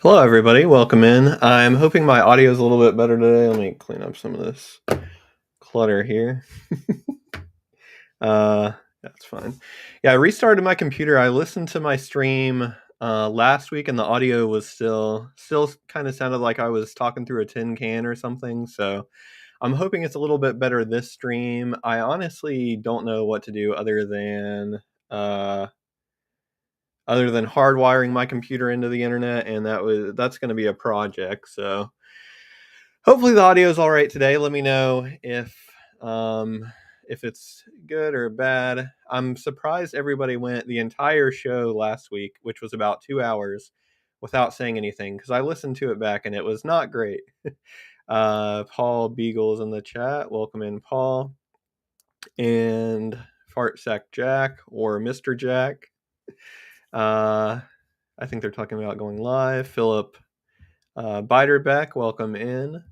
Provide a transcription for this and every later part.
Hello, everybody. Welcome in. I'm hoping my audio is a little bit better today. Let me clean up some of this clutter here. That's fine. Yeah, I restarted my computer. I listened to my stream last week, and the audio was still kind of sounded like I was talking through a tin can or something. So I'm hoping it's a little bit better this stream. I honestly don't know what to do uh, other than hardwiring my computer into the internet, and that's going to be a project. So hopefully the audio is all right today. Let me know if it's good or bad. I'm surprised everybody went the entire show last week, which was about 2 hours, without saying anything because I listened to it back and it was not great. Paul Beagle's in the chat. Welcome in, Paul. And Fart Sack Jack or Mr. Jack. I think they're talking about going live. Philip Biderbeck, welcome in.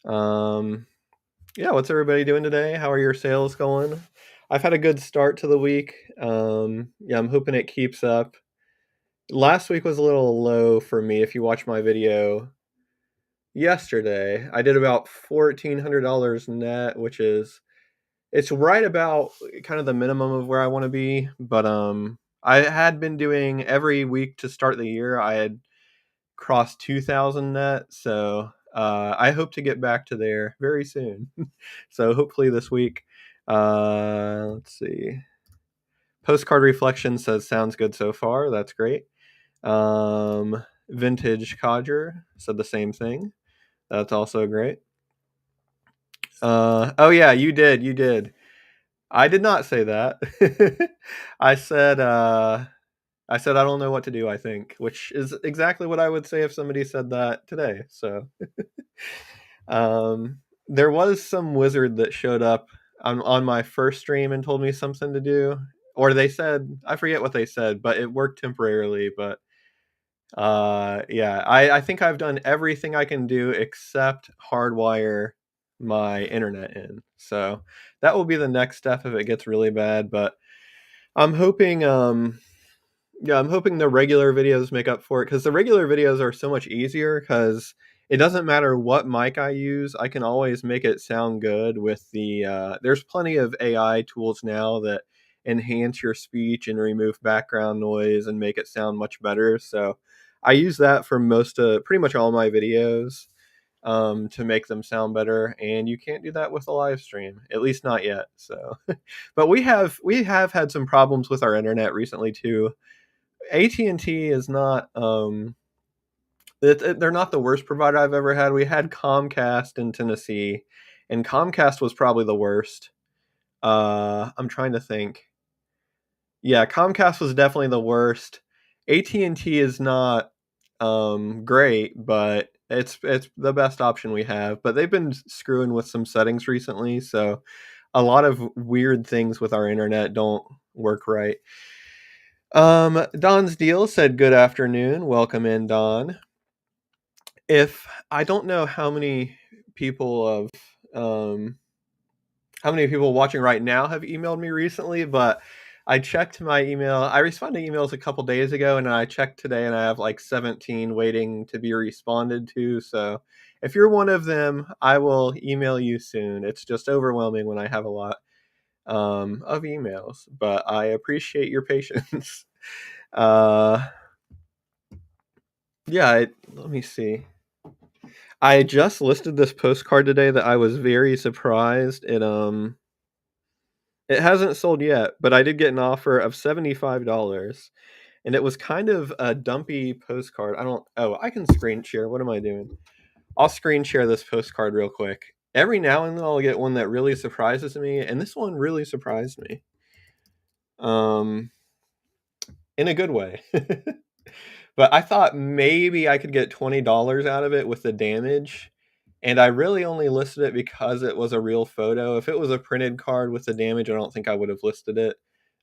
Yeah, what's everybody doing today? How are your sales going? I've had a good start to the week. Yeah, I'm hoping it keeps up. Last week was a little low for me. If you watch my video yesterday, I did about $1,400 net, which is it's right about kind of the minimum of where I want to be. But I had been doing every week to start the year. I had crossed 2,000 net, so I hope to get back to there very soon. So hopefully this week. Let's see. Postcard Reflection says sounds good so far. That's great. Vintage Codger said the same thing. That's also great. Oh yeah, you did. You did. I did not say that. I said I don't know what to do, I think, which is exactly what I would say if somebody said that today. So there was some wizard that showed up on my first stream and told me something to do. Or they said, I forget what they said, but it worked temporarily. But yeah, I think I've done everything I can do except hardwire my internet in. So that will be the next step if it gets really bad. But I'm hoping yeah, I'm hoping the regular videos make up for it because the regular videos are so much easier because it doesn't matter what mic I use. I can always make it sound good with there's plenty of AI tools now that enhance your speech and remove background noise and make it sound much better. So I use that for pretty much all my videos to make them sound better. And you can't do that with a live stream, at least not yet. So, but we have had some problems with our internet recently too. AT&T is not they're not the worst provider I've ever had. We had Comcast in Tennessee, and Comcast was probably the worst. I'm trying to think. Yeah, Comcast was definitely the worst. AT&T is not great, but it's the best option we have. But they've been screwing with some settings recently, so a lot of weird things with our internet don't work right. Don's Deal said good afternoon. Welcome in, Don. If I don't know people of um how many people watching right now have emailed me recently, but I checked my email. I responded to emails a couple days ago, and I checked today, and I have like 17 waiting to be responded to. So if you're one of them, I will email you soon. It's just overwhelming when I have a lot of emails, but I appreciate your patience. uh, yeah, let me see. I just listed this postcard today that I was very surprised. It hasn't sold yet, but I did get an offer of $75, and it was kind of a dumpy postcard. I can screen share. What am I doing? I'll screen share this postcard real quick. Every now and then I'll get one that really surprises me, and this one really surprised me. Um, in a good way. But I thought maybe I could get $20 out of it with the damage. And I really only listed it because it was a real photo. If it was a printed card with the damage, I don't think I would have listed it.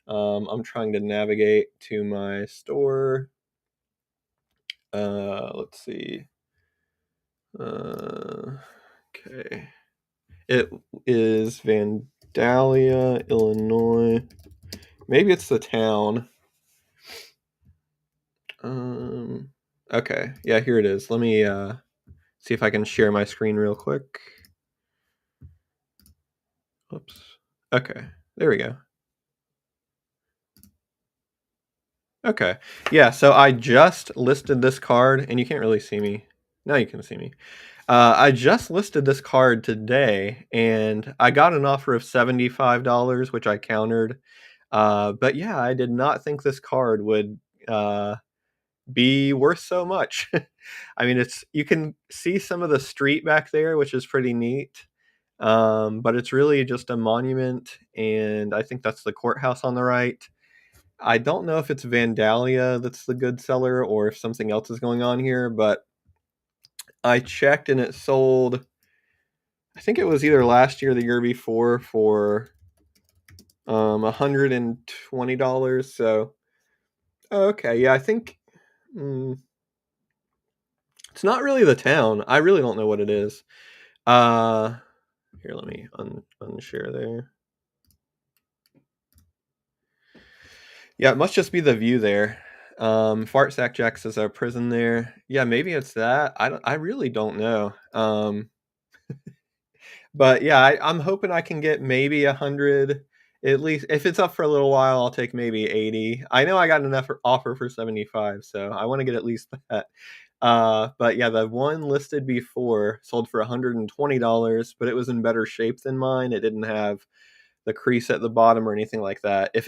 I'm trying to navigate to my store. Let's see. Okay. It is Vandalia, Illinois. Maybe it's the town. Okay, yeah, here it is. Let me see if I can share my screen real quick. Oops. Okay, there we go. Okay, yeah, so I just listed this card, and you can't really see me. Now you can see me. I just listed this card today, and I got an offer of $75, which I countered. But yeah, I did not think this card would be worth so much. I mean, it's you can see some of the street back there, which is pretty neat. But it's really just a monument, and I think that's the courthouse on the right. I don't know if it's Vandalia that's the good seller or if something else is going on here, but I checked and it sold. I think it was either last year or the year before for $120. So okay, yeah, I think mm, it's not really the town. I really don't know what it is. Uh, Here, let me unshare there. Yeah, it must just be the view there. Fart Sack Jack says a prison there. Yeah, maybe it's that. I really don't know. But yeah, I'm hoping I can get maybe 100 at least. If it's up for a little while, I'll take maybe 80. I know I got an offer for 75, so I want to get at least that. But yeah, the one listed before sold for $120, but it was in better shape than mine. It didn't have the crease at the bottom or anything like that. If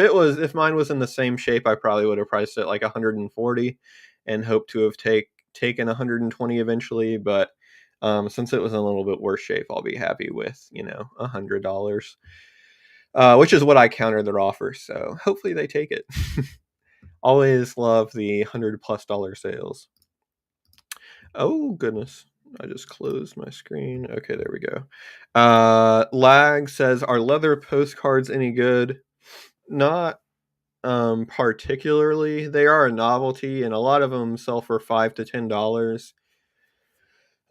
mine was in the same shape, I probably would have priced it like 140 and hoped to have taken 120 eventually. But since it was in a little bit worse shape, I'll be happy with $100, which is what I countered their offer. So hopefully they take it. Always love the $100+ sales. Oh goodness. I just closed my screen. Okay, there we go. Lag says, are leather postcards any good? Not particularly. They are a novelty, and a lot of them sell for $5 to $10.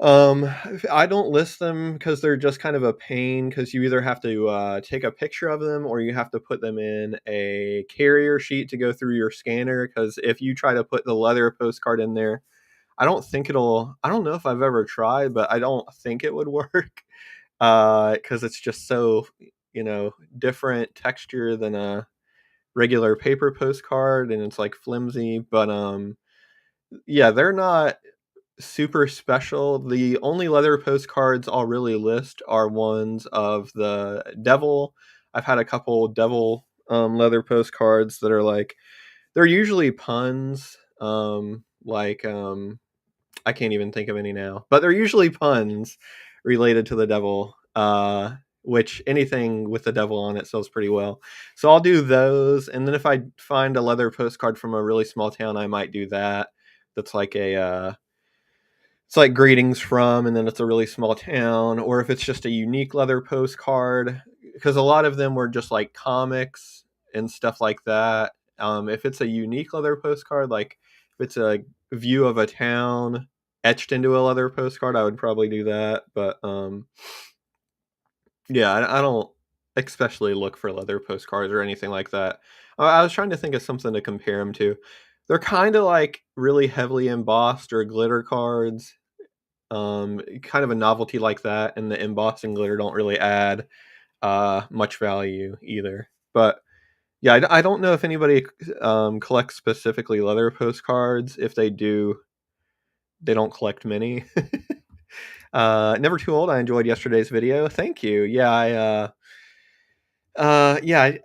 Um, I don't list them because they're just kind of a pain. Because you either have to take a picture of them, or you have to put them in a carrier sheet to go through your scanner. Because if you try to put the leather postcard in there, I don't think it'll. I don't know if I've ever tried, but I don't think it would work. Because it's just so different texture than a regular paper postcard, and it's like flimsy. But yeah, they're not super special. The only leather postcards I'll really list are ones of the devil. I've had a couple devil leather postcards that are like they're usually puns. I can't even think of any now, but they're usually puns related to the devil. Which anything with the devil on it sells pretty well. So I'll do those, and then if I find a leather postcard from a really small town, I might do that. That's like it's like greetings from, and then it's a really small town, or if it's just a unique leather postcard, because a lot of them were just like comics and stuff like that. If it's a unique leather postcard, like if it's a view of a town etched into a leather postcard, I would probably do that. But yeah, I don't especially look for leather postcards or anything like that. I was trying to think of something to compare them to. They're kind of like really heavily embossed or glitter cards, kind of a novelty like that, and the embossed and glitter don't really add much value either. But yeah, I don't know if anybody collects specifically leather postcards. If they do, they don't collect many. Never too old. I enjoyed yesterday's video. Thank you. Yeah, yeah,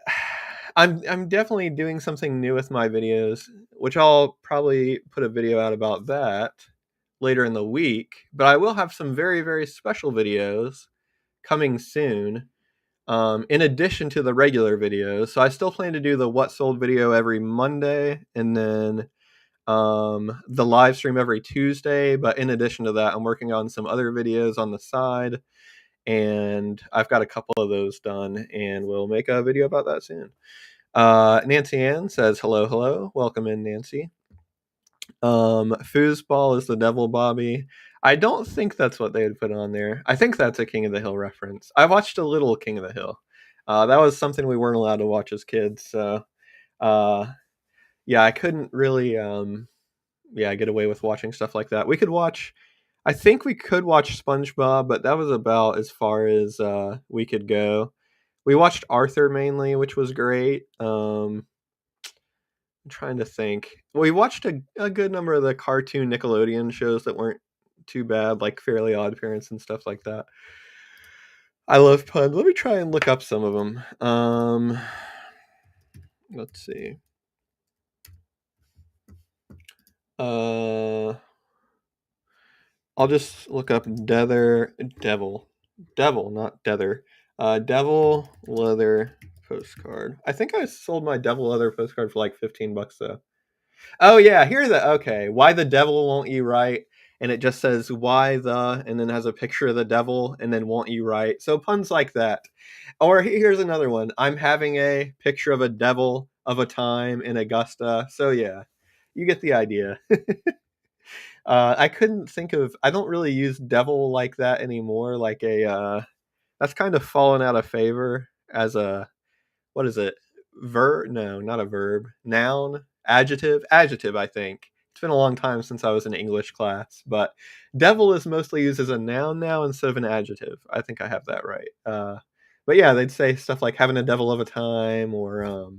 I'm definitely doing something new with my videos, which I'll probably put a video out about that later in the week. But I will have some very, very special videos coming soon, in addition to the regular videos. So I still plan to do the What Sold video every Monday, and then the live stream every Tuesday. But in addition to that, I'm working on some other videos on the side, and I've got a couple of those done, and we'll make a video about that soon. Nancy Ann says, hello, hello. Welcome in, Nancy. Foosball is the devil Bobby. I don't think that's what they had put on there. I think that's a King of the Hill reference. I watched a little King of the Hill. That was something we weren't allowed to watch as kids. So, yeah, I couldn't really yeah, get away with watching stuff like that. We could watch. I think we could watch SpongeBob, but that was about as far as we could go. We watched Arthur mainly, which was great. I'm trying to think. We watched a good number of the cartoon Nickelodeon shows that weren't too bad, like Fairly Odd Parents and stuff like that. I love puns. Let me try and look up some of them. Let's see. Uh, I'll just look up Devil, not Dether. Devil leather postcard. I think I sold my Devil leather postcard for like $15 though. Oh yeah, here's the okay. Why the devil won't you write? And it just says why the, and then has a picture of the devil, and then won't you write? So puns like that. Or here's another one. I'm having a picture of a devil of a time in Augusta. So yeah, you get the idea. I couldn't think of. I don't really use devil like that anymore. Like a that's kind of fallen out of favor as a, what is it? Verb? No, not a verb. Noun? Adjective? Adjective, I think. It's been a long time since I was in English class, but devil is mostly used as a noun now instead of an adjective. I think I have that right. But yeah, they'd say stuff like having a devil of a time, or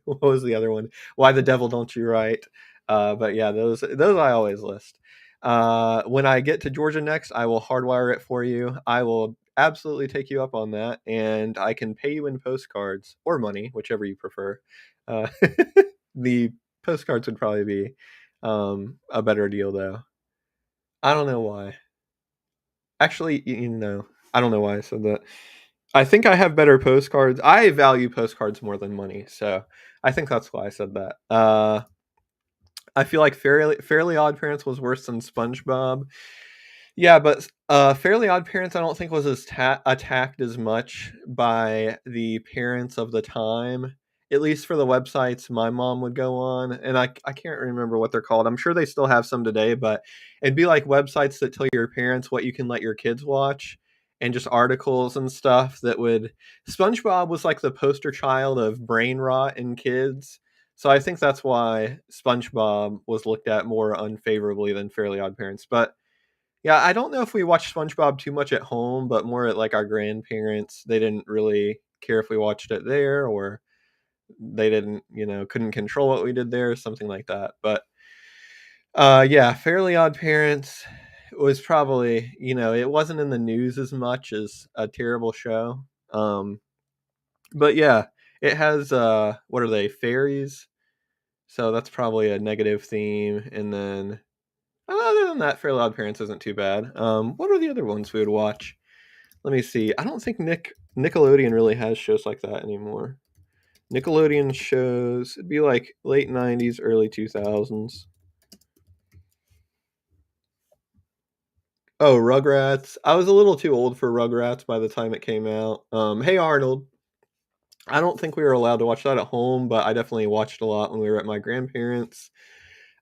what was the other one? Why the devil don't you write? But yeah, those I always list. When I get to Georgia next, I will hardwire it for you. I will absolutely take you up on that, and I can pay you in postcards or money, whichever you prefer. Uh, the postcards would probably be a better deal, though. I don't know why. Actually, I don't know why I said that. I think I have better postcards. I value postcards more than money, so I think that's why I said that. I feel like Fairly Odd Parents was worse than SpongeBob. Yeah, but Fairly Odd Parents, I don't think was as attacked as much by the parents of the time. At least for the websites my mom would go on, and I can't remember what they're called. I'm sure they still have some today, but it'd be like websites that tell your parents what you can let your kids watch, and just articles and stuff that would. SpongeBob was like the poster child of brain rot in kids, so I think that's why SpongeBob was looked at more unfavorably than Fairly Odd Parents, but yeah, I don't know if we watched SpongeBob too much at home, but more at like our grandparents. They didn't really care if we watched it there, or they didn't, couldn't control what we did there, something like that. But yeah, Fairly Odd Parents was probably, it wasn't in the news as much as a terrible show. But yeah, it has what are they, fairies? So that's probably a negative theme. And then other than that, Fairly Odd Parents isn't too bad. What are the other ones we would watch? Let me see. I don't think Nickelodeon really has shows like that anymore. Nickelodeon shows, it'd be like late 90s, early 2000s. Oh, Rugrats. I was a little too old for Rugrats by the time it came out. Hey Arnold. I don't think we were allowed to watch that at home, but I definitely watched a lot when we were at my grandparents'.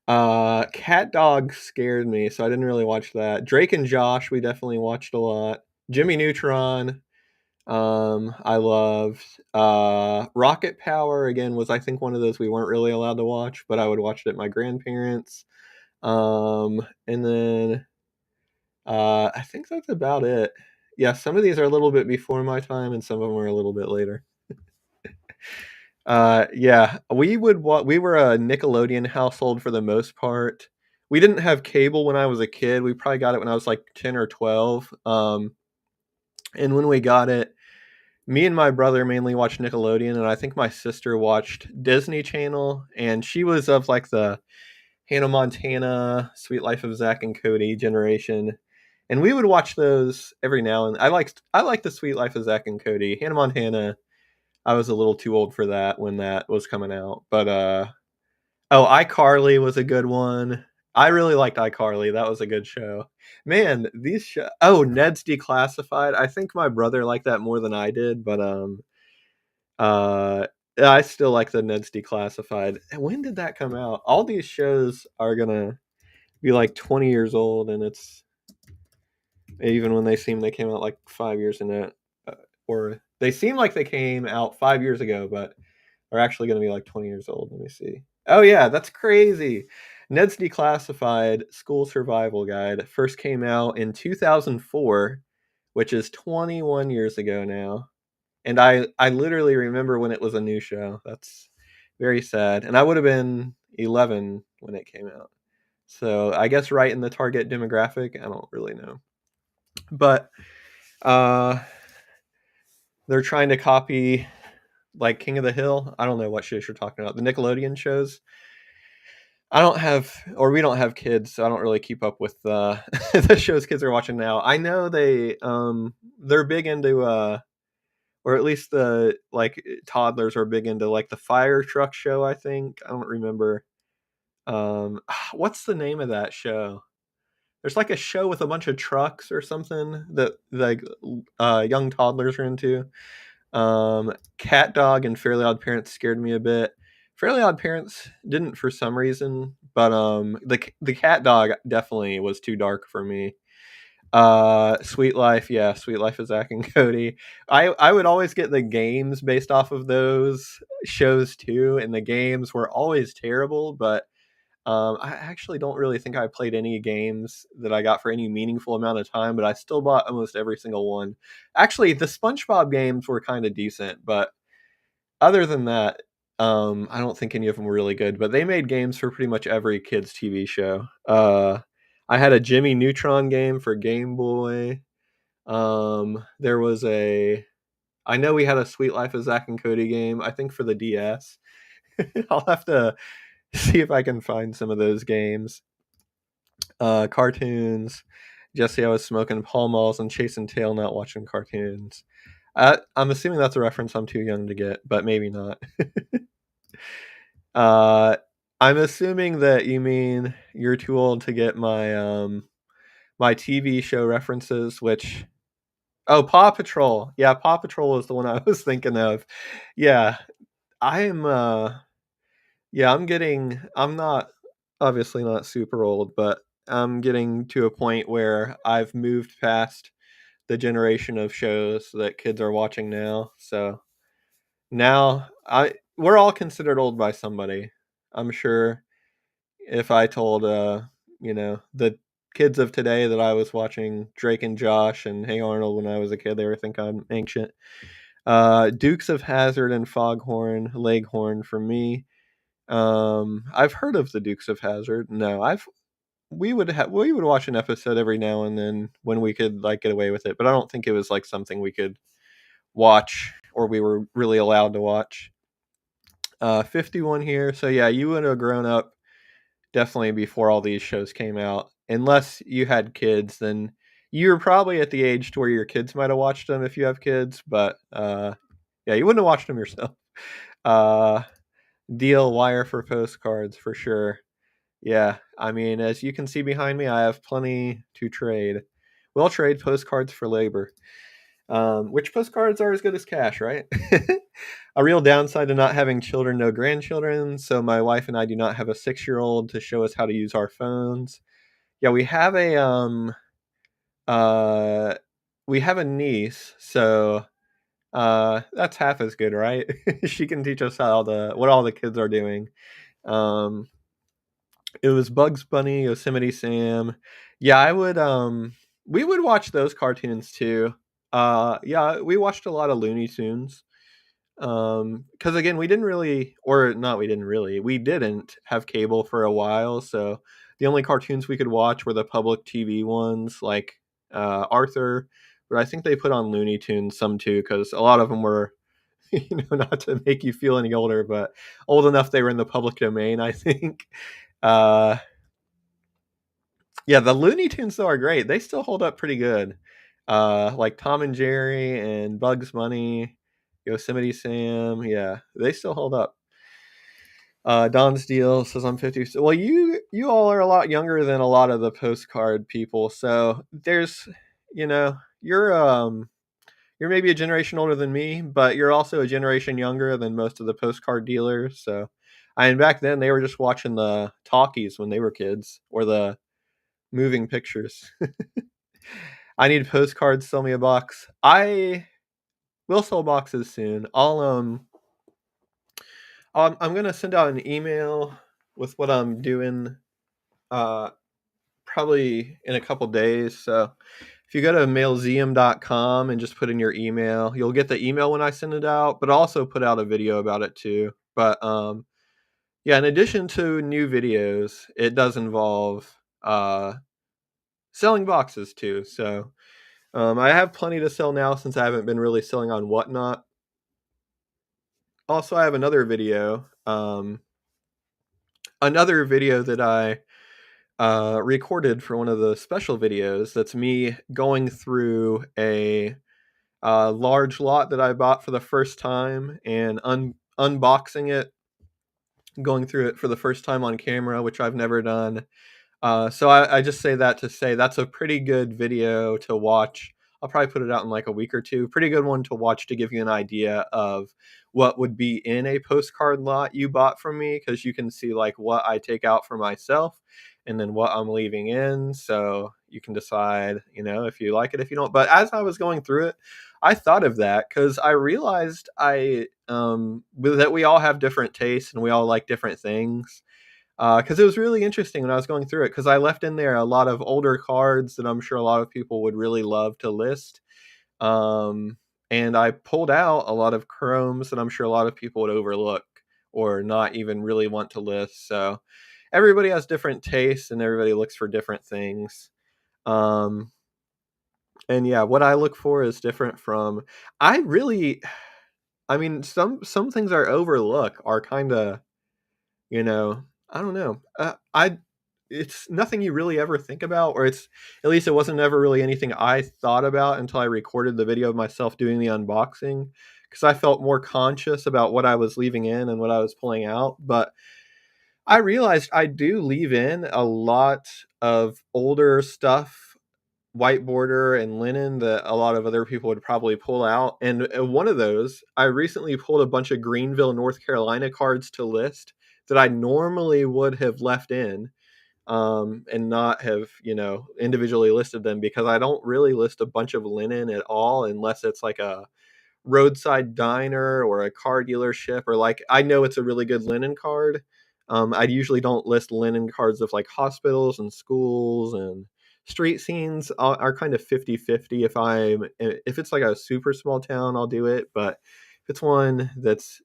Cat Dog scared me, so I didn't really watch that. Drake and Josh, we definitely watched a lot. Jimmy Neutron, I loved. Rocket Power again was I think one of those we weren't really allowed to watch, but I would watch it at my grandparents. And then I think that's about it. Yeah, some of these are a little bit before my time, and some of them are a little bit later. Yeah, we were a Nickelodeon household for the most part. We didn't have cable when I was a kid. We probably got it when I was like 10 or 12. And when we got it, me and my brother mainly watched Nickelodeon, and I think my sister watched Disney Channel, and she was of like the Hannah Montana, Sweet Life of Zack and Cody generation. And we would watch those every now and I liked the Sweet Life of Zack and Cody. Hannah Montana, I was a little too old for that when that was coming out. But oh, iCarly was a good one. I really liked iCarly. That was a good show. Man, oh, Ned's Declassified. I think my brother liked that more than I did, but uh I still like the Ned's Declassified. When did that come out? All these shows are gonna be like 20 years old, and it's even when they came out like 5 years in it, or they seem like they came out 5 years ago, but are actually going to be like 20 years old. Let me see. Oh yeah, that's crazy. Ned's Declassified School Survival Guide first came out in 2004, which is 21 years ago now. And I literally remember when it was a new show. That's very sad. And I would have been 11 when it came out. So I guess right in the target demographic. I don't really know. But uh, they're trying to copy like King of the Hill. I don't know what shows you're talking about. The Nickelodeon shows. I don't have, or we don't have kids, so I don't really keep up with the shows kids are watching now. I know they're big into or at least the like toddlers are big into like the fire truck show. I think I don't remember. What's the name of that show? There's like a show with a bunch of trucks or something that like young toddlers are into. Cat Dog and Fairly Odd Parents scared me a bit. Fairly Odd Parents didn't for some reason, but the Cat Dog definitely was too dark for me. Sweet Life, yeah, Sweet Life of Zach and Cody. I would always get the games based off of those shows too, and the games were always terrible, but I actually don't really think I played any games that I got for any meaningful amount of time, but I still bought almost every single one. Actually, the SpongeBob games were kind of decent, but other than that, I don't think any of them were really good. But they made games for pretty much every kids' TV show. I had a Jimmy Neutron game for Game Boy. There was a. I know we had a Sweet Life of Zach and Cody game. I think for the DS. I'll have to see if I can find some of those games. Cartoons. Jesse, I was smoking Pall Malls and chasing tail, not watching cartoons. I'm assuming that's a reference I'm too young to get, but maybe not. uh, I'm assuming that you mean you're too old to get my TV show references, which Paw Patrol. Yeah, Paw Patrol was the one I was thinking of. Yeah, I'm I'm not obviously not super old, but I'm getting to a point where I've moved past the generation of shows that kids are watching now. So now I we're all considered old by somebody. I'm sure if I told the kids of today that I was watching Drake and Josh and Hey Arnold when I was a kid, they would think I'm ancient. Dukes of Hazard and Foghorn Leghorn for me. I've heard of the Dukes of Hazard. No, I've we would watch an episode every now and then when we could like get away with it, but I don't think it was like something we could watch or we were really allowed to watch. 51 here. So yeah, you would have grown up definitely before all these shows came out. Unless you had kids, then you're probably at the age to where your kids might have watched them if you have kids, but yeah, you wouldn't have watched them yourself. Uh Deal wire for postcards for sure. Yeah, I mean, as you can see behind me, I have plenty to trade. We'll trade postcards for labor. Which postcards are as good as cash, right? A real downside to not having children, no grandchildren. So my wife and I do not have a 6-year-old to show us how to use our phones. Yeah, uh we have a niece, so that's half as good, right? She can teach us what all the kids are doing. Um it was Bugs Bunny, Yosemite Sam. Yeah, we would watch those cartoons too. Yeah, we watched a lot of Looney Tunes. Because again, we didn't have cable for a while, so the only cartoons we could watch were the public TV ones, like Arthur. But I think they put on Looney Tunes some too, because a lot of them were, not to make you feel any older, but old enough they were in the public domain. I think. Uh, yeah, the Looney Tunes though are great. They still hold up pretty good. Like Tom and Jerry and Bugs Bunny, Yosemite Sam. Yeah, they still hold up. Don Steele says I'm 50. Well, you all are a lot younger than a lot of the postcard people. So there's, you know, you're maybe a generation older than me, but you're also a generation younger than most of the postcard dealers. So, I mean, back then they were just watching the talkies when they were kids or the moving pictures. I need postcards. Sell me a box. I will sell boxes soon. I'm gonna send out an email with what I'm doing uh, probably in a couple days. So if you go to mailseum.com and just put in your email, you'll get the email when I send it out, but I'll also put out a video about it too. But yeah, in addition to new videos, it does involve uh, selling boxes too. So I have plenty to sell now since I haven't been really selling on Whatnot. Also, I have another video that I recorded for one of the special videos. That's me going through a large lot that I bought for the first time and unboxing it, going through it for the first time on camera, which I've never done. So I just say that to say that's a pretty good video to watch. I'll probably put it out in like a week or two. Pretty good one to watch to give you an idea of what would be in a postcard lot you bought from me, because you can see like what I take out for myself and then what I'm leaving in. So you can decide, if you like it, if you don't. But as I was going through it, I thought of that because I realized that we all have different tastes and we all like different things, because it was really interesting when I was going through it, because I left in there a lot of older cards that I'm sure a lot of people would really love to list. Um, and I pulled out a lot of chromes that I'm sure a lot of people would overlook or not even really want to list. So everybody has different tastes and everybody looks for different things. Um, and yeah, what I look for is different from. I really, I mean, some things I overlook are kind of, you know, I don't know. I It's nothing you really ever think about, or it's at least it wasn't ever really anything I thought about until I recorded the video of myself doing the unboxing, because I felt more conscious about what I was leaving in and what I was pulling out. But I realized I do leave in a lot of older stuff, white border and linen, that a lot of other people would probably pull out. And one of those, I recently pulled a bunch of Greenville, North Carolina cards to list that I normally would have left in, and not have, individually listed them, because I don't really list a bunch of linen at all unless it's like a roadside diner or a car dealership, or like I know it's a really good linen card. I usually don't list linen cards of like hospitals and schools, and street scenes are kind of 50-50. If it's like a super small town, I'll do it, but if it's one that's,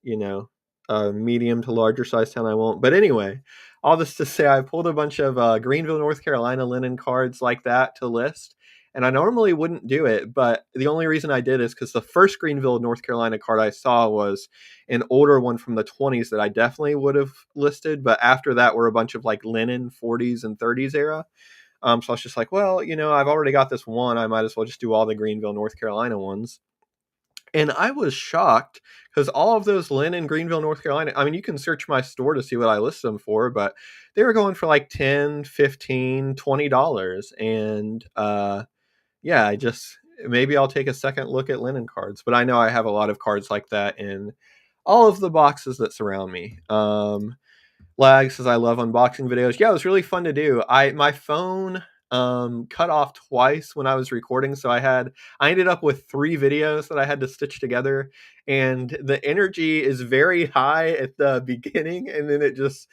a medium to larger size town, I won't. But anyway, all this to say, I pulled a bunch of Greenville, North Carolina linen cards like that to list, and I normally wouldn't do it, but the only reason I did is because the first Greenville, North Carolina card I saw was an older one from the 20s that I definitely would have listed. But after that were a bunch of like linen 40s and 30s era. So I was just like, well, I've already got this one. I might as well just do all the Greenville, North Carolina ones. And I was shocked because all of those linen Greenville, North Carolina, I mean, you can search my store to see what I list them for, but they were going for like 10, 15, $20. And yeah, maybe I'll take a second look at linen cards, but I know I have a lot of cards like that in all of the boxes that surround me. Lag says I love unboxing videos. Yeah, it was really fun to do. My phone cut off twice when I was recording, so I ended up with 3 videos that I had to stitch together, and the energy is very high at the beginning, and then it just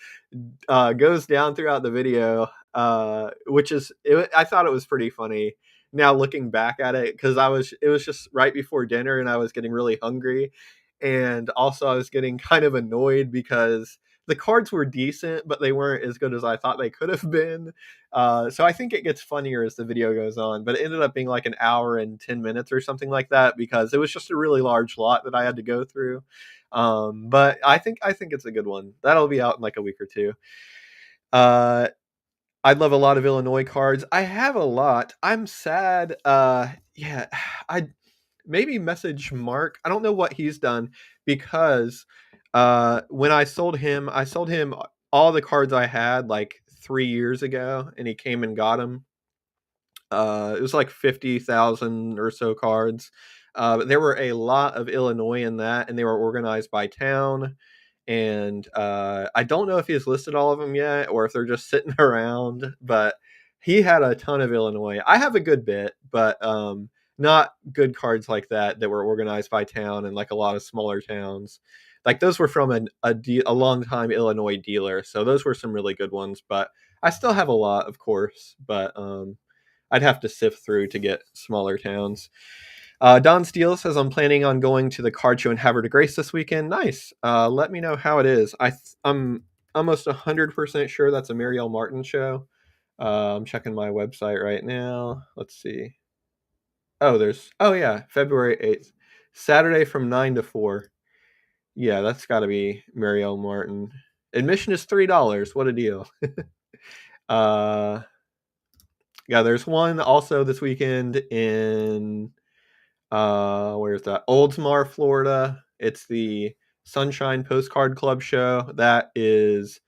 goes down throughout the video, I thought it was pretty funny now looking back at it, because it was just right before dinner and I was getting really hungry, and also I was getting kind of annoyed because the cards were decent, but they weren't as good as I thought they could have been. So I think it gets funnier as the video goes on, but it ended up being like an hour and 10 minutes or something like that, because it was just a really large lot that I had to go through. But I think it's a good one. That'll be out in like a week or two. Uh, I love a lot of Illinois cards. I have a lot. I'm sad. Yeah, I maybe message Mark. I don't know what he's done, because when I sold him all the cards I had like 3 years ago, and he came and got them. It was like 50,000 or so cards. But there were a lot of Illinois in that, and they were organized by town. And I don't know if he's listed all of them yet or if they're just sitting around, but he had a ton of Illinois. I have a good bit, but not good cards like that were organized by town and like a lot of smaller towns. like those were from a long time Illinois dealer, so those were some really good ones. But I still have a lot, of course, but I'd have to sift through to get smaller towns. Don Steele says, I'm planning on going to the card show in Havre de Grace this weekend. Nice. Let me know how it is. I'm almost 100% sure that's a Marielle Martin show. I'm checking my website right now. Let's see. Oh yeah, February 8th. Saturday from 9 to 4. Yeah, that's got to be Marielle Martin. Admission is $3. What a deal. uh, yeah, there's one also this weekend in where's that? Oldsmar, Florida. It's the Sunshine Postcard Club show. That is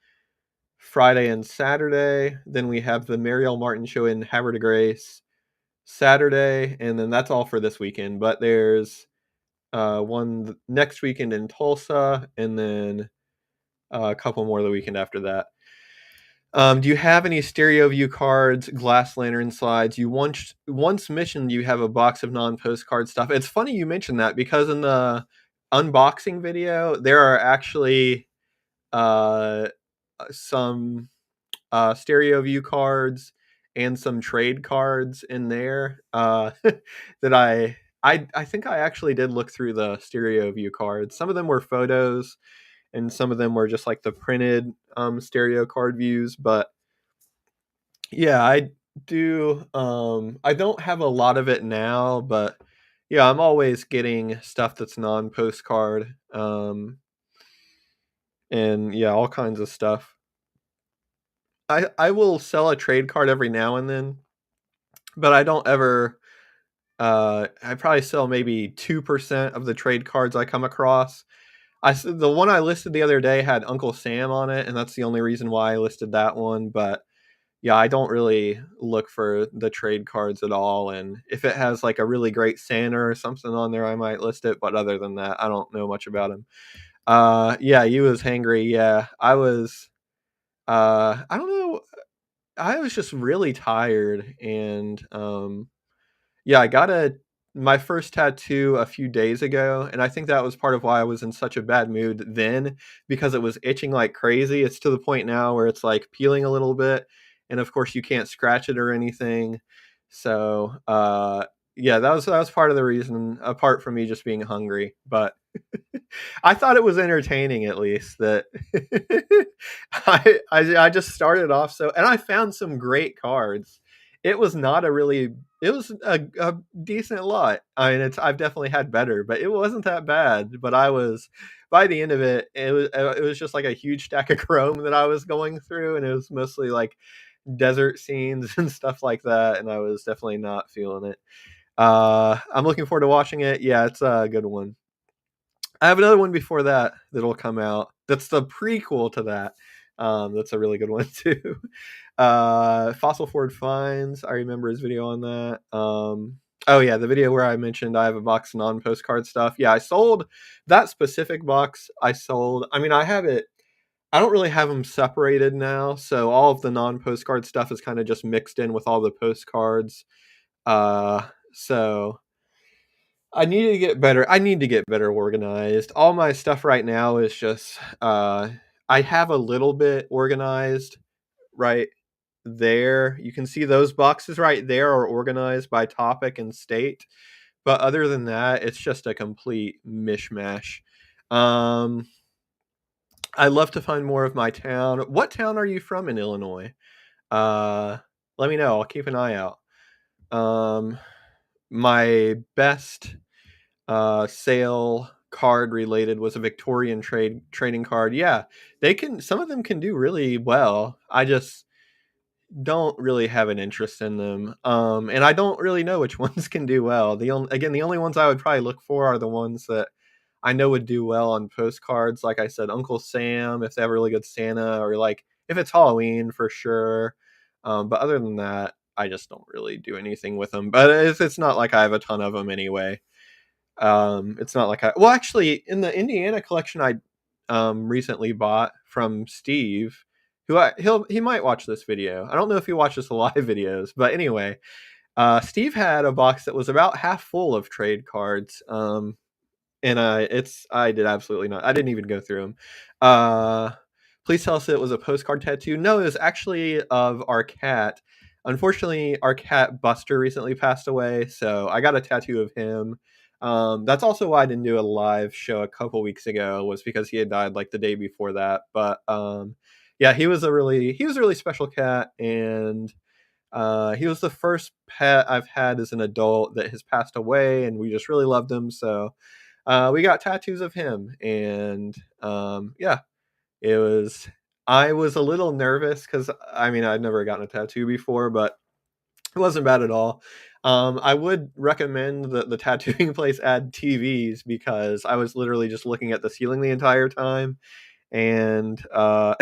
Friday and Saturday. Then we have the Marielle Martin show in Havre de Grace Saturday, and then that's all for this weekend. But there's one next weekend in Tulsa, and then a couple more the weekend after that. Do you have any stereo view cards, glass lantern slides? You once mentioned you have a box of non-postcard stuff. It's funny you mentioned that because in the unboxing video, there are actually uh, some stereo view cards and some trade cards in there that I think I actually did look through the stereo view cards. Some of them were photos and some of them were just like the printed stereo card views. But yeah, I do. I don't have a lot of it now, but yeah, I'm always getting stuff that's non-postcard, and yeah, all kinds of stuff. I will sell a trade card every now and then, but I don't ever. I probably sell maybe 2% of the trade cards I come across. The one I listed the other day had Uncle Sam on it, and that's the only reason why I listed that one. But yeah, I don't really look for the trade cards at all. And if it has like a really great Santa or something on there, I might list it. But other than that, I don't know much about him. Yeah, you was hangry. Yeah, I was. I don't know. I was just really tired, and yeah, I got my first tattoo a few days ago, and I think that was part of why I was in such a bad mood then, because it was itching like crazy. It's to the point now where it's like peeling a little bit, and of course you can't scratch it or anything. So, yeah, that was part of the reason, apart from me just being hungry. But I thought it was entertaining, at least that I just started off so, and I found some great cards. It was not a really, it was a decent lot. I mean, I've definitely had better, but it wasn't that bad. But I was, by the end of it, it was just like a huge stack of chrome that I was going through, and it was mostly like desert scenes and stuff like that, and I was definitely not feeling it. I'm looking forward to watching it. Yeah, it's a good one. I have another one before that that'll come out. That's the prequel to that. That's a really good one too. Fossil Ford Finds. I remember his video on that. Oh yeah, the video where I mentioned I have a box of non-postcard stuff. Yeah, I sold that specific box. I sold. I mean, I have it. I don't really have them separated now, so all of the non-postcard stuff is kind of just mixed in with all the postcards. So I need to get better. I need to get better organized. All my stuff right now is just I have a little bit organized right there. You can see those boxes right there are organized by topic and state. But other than that, it's just a complete mishmash. Um I love to find more of my town. What town are you from in Illinois? Uh Let me know. I'll keep an eye out. Um my best sale card related was a Victorian trading card. Yeah, they can. Some of them can do really well. I just don't really have an interest in them. And I don't really know which ones can do well. The only ones I would probably look for are the ones that I know would do well on postcards. Like I said, Uncle Sam, if they have a really good Santa, or like if it's Halloween for sure. But other than that, I just don't really do anything with them. But it's not like I have a ton of them anyway. It's not like well, actually, in the Indiana collection I recently bought from Steve, who he might watch this video. I don't know if he watches the live videos, but anyway, Steve had a box that was about half full of trade cards. And I did absolutely not. I didn't even go through them. Uh, Please tell us it was a postcard tattoo. No, it was actually of our cat. Unfortunately, our cat Buster recently passed away, so I got a tattoo of him. That's also why I didn't do a live show a couple weeks ago, was because he had died like the day before that. But yeah, he was a really special cat, and he was the first pet I've had as an adult that has passed away, and we just really loved him. So we got tattoos of him, and yeah, it was. I was a little nervous because I mean I'd never gotten a tattoo before, but it wasn't bad at all. I would recommend that the tattooing place add TVs because I was literally just looking at the ceiling the entire time, and I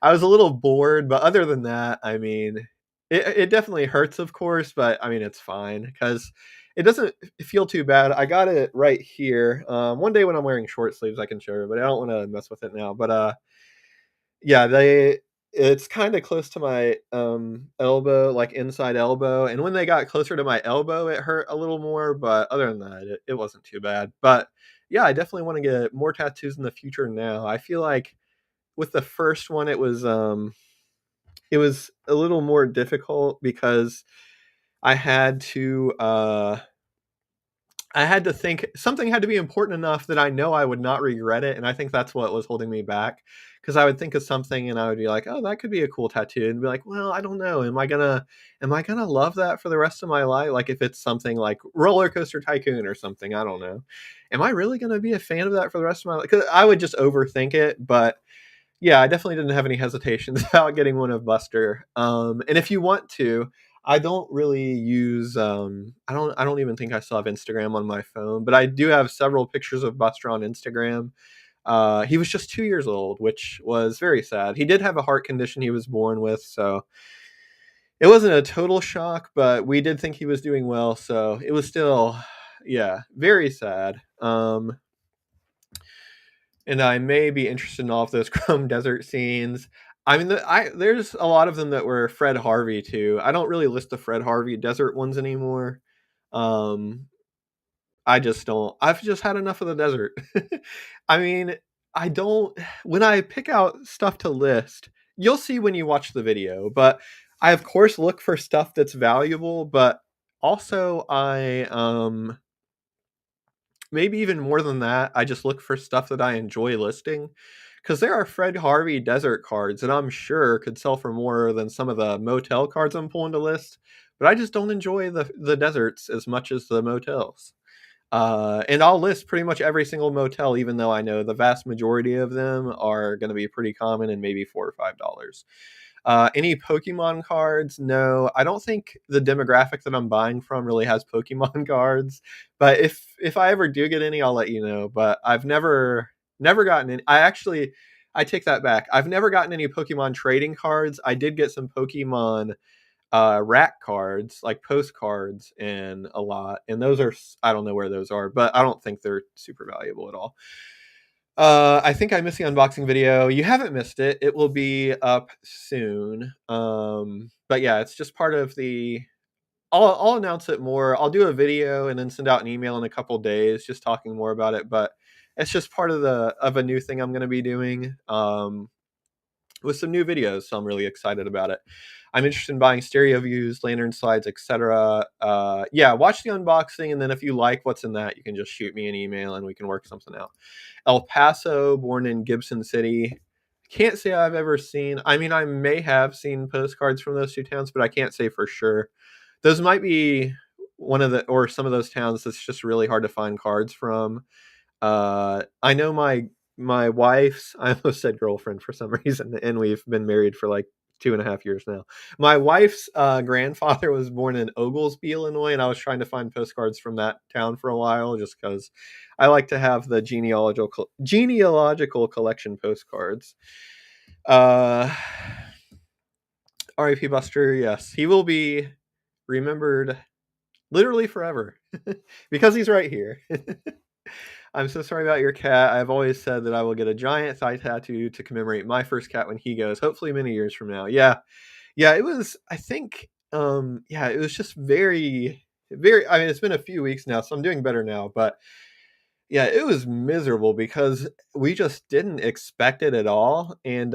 was a little bored. But other than that, I mean, it definitely hurts, of course, but I mean, it's fine because it doesn't feel too bad. I got it right here. One day when I'm wearing short sleeves, I can show you, but I don't want to mess with it now. But yeah, they it's kind of close to my elbow, like inside elbow, and when they got closer to my elbow it hurt a little more, but other than that it wasn't too bad. But yeah, I definitely want to get more tattoos in the future. Now I feel like with the first one it was a little more difficult because I had to I had to think something had to be important enough that I know I would not regret it, and I think that's what was holding me back. Because I would think of something and I would be like, "Oh, that could be a cool tattoo," and be like, "Well, I don't know. Am I gonna love that for the rest of my life? Like if it's something like Roller Coaster Tycoon or something, I don't know. Am I really gonna be a fan of that for the rest of my life?" Because I would just overthink it, but yeah, I definitely didn't have any hesitations about getting one of Buster. And if you want to, I don't really use I don't even think I still have Instagram on my phone, but I do have several pictures of Buster on Instagram. He was just 2 years old, which was very sad. He did have a heart condition he was born with, so it wasn't a total shock, but we did think he was doing well, so it was still, yeah, very sad. And I may be interested in all of those Chrome Desert scenes. I mean, there's a lot of them that were Fred Harvey too. I don't really list the Fred Harvey desert ones anymore. Um, I just don't. I've just had enough of the desert. I mean, I don't. When I pick out stuff to list, you'll see when you watch the video. But I of course look for stuff that's valuable. But also, I maybe even more than that, I just look for stuff that I enjoy listing. Because there are Fred Harvey desert cards that I'm sure could sell for more than some of the motel cards I'm pulling to list. But I just don't enjoy the deserts as much as the motels. And I'll list pretty much every single motel, even though I know the vast majority of them are going to be pretty common and maybe $4 or $5. Any Pokemon cards? No, I don't think the demographic that I'm buying from really has Pokemon cards. But if I ever do get any, I'll let you know. But I've never gotten any. I take that back. I've never gotten any Pokemon trading cards. I did get some Pokemon rack cards, like postcards, and a lot. And those are I don't know where those are, but I don't think they're super valuable at all. I think I missed the unboxing video. You haven't missed it. It will be up soon. But yeah, it's just part of the. I'll announce it more. I'll do a video and then send out an email in a couple days, just talking more about it. But it's just part of a new thing I'm going to be doing. With some new videos, so I'm really excited about it. I'm interested in buying stereo views, lantern slides, etc. Yeah, watch the unboxing, and then if you like what's in that, you can just shoot me an email and we can work something out. El Paso, born in Gibson City. Can't say I've ever seen. I mean, I may have seen postcards from those two towns, but I can't say for sure. Those might be one of the or some of those towns that's just really hard to find cards from. I know my wife's I almost said girlfriend for some reason, and we've been married for like 2.5 years now. My wife's grandfather was born in Oglesby, Illinois, and I was trying to find postcards from that town for a while just because I like to have the genealogical collection postcards. Uh, R.I.P. Buster, yes, he will be remembered literally forever because he's right here. I'm so sorry about your cat. I've always said that I will get a giant thigh tattoo to commemorate my first cat when he goes, hopefully many years from now. Yeah. Yeah, it was I think yeah, it was just very I mean, it's been a few weeks now, so I'm doing better now, but Yeah, it was miserable because we just didn't expect it at all, and,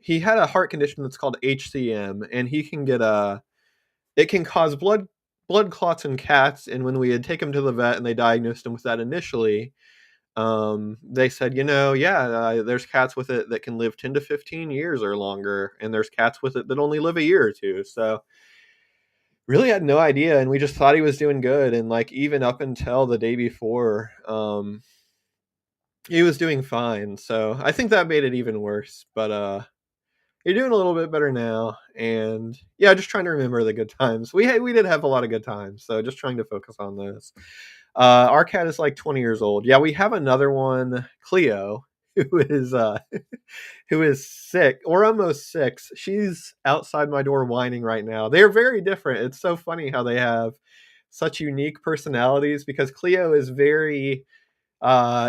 he had a heart condition that's called HCM, and he can get a it can cause blood clots in cats, and when we had taken him to the vet and they diagnosed him with that initially, they said, "Yeah, there's cats with it that can live 10 to 15 years or longer, and there's cats with it that only live a year or 2." So, really had no idea, and we just thought he was doing good, and, like, even up until the day before, he was doing fine, so I think that made it even worse, but, you're doing a little bit better now, and, yeah, just trying to remember the good times. We did have a lot of good times, so just trying to focus on those. Our cat is, like, 20 years old. Yeah, we have another one, Cleo, who is, who is sick or almost 6. She's outside my door whining right now. They're very different. It's so funny how they have such unique personalities because Cleo is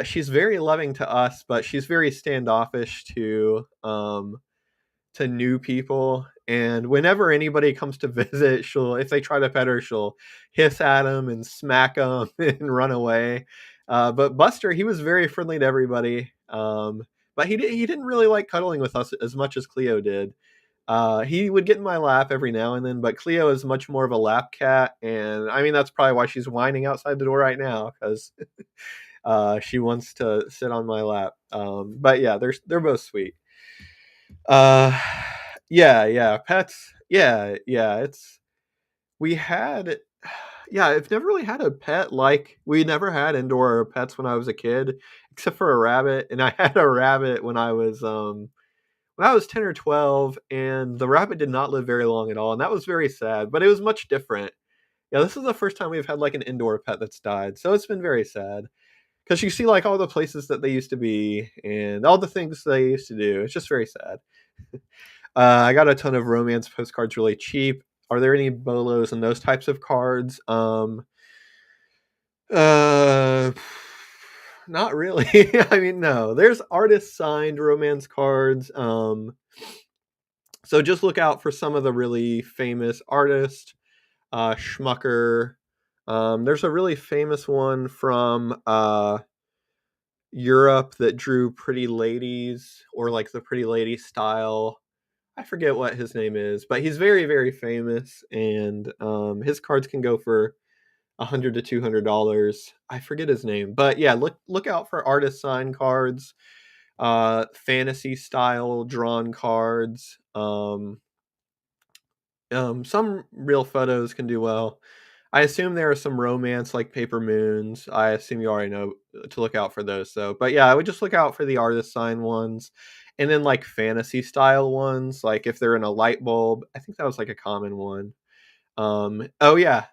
she's very loving to us, but she's very standoffish to new people. And whenever anybody comes to visit, if they try to pet her, she'll hiss at them and smack them and run away. But Buster, he was very friendly to everybody. But he didn't really like cuddling with us as much as Cleo did. He would get in my lap every now and then, but Cleo is much more of a lap cat, and I mean that's probably why she's whining outside the door right now because she wants to sit on my lap. But yeah, they're both sweet. Uh, yeah, pets. Yeah. We had, yeah. I've never really had a pet like we never had indoor pets when I was a kid, except for a rabbit. And I had a rabbit when I was 10 or 12, and the rabbit did not live very long at all, and that was very sad. But it was much different. Yeah, this is the first time we've had like an indoor pet that's died, so it's been very sad because you see like all the places that they used to be and all the things they used to do. It's just very sad. I got a ton of romance postcards really cheap. Are there any bolos and those types of cards? Uh, not really. I mean, no. There's artist signed romance cards. So just look out for some of the really famous artists. Schmucker. There's a really famous one from Europe that drew pretty ladies or like the pretty lady style. I forget what his name is, but he's very, very famous, and his cards can go for $100 to $200. I forget his name, but yeah, look out for artist signed cards, fantasy style drawn cards. Some real photos can do well. I assume there are some romance like Paper Moons. I assume you already know to look out for those. So, but yeah, I would just look out for the artist sign ones, and then like fantasy style ones. Like if they're in a light bulb, I think that was like a common one. Oh yeah,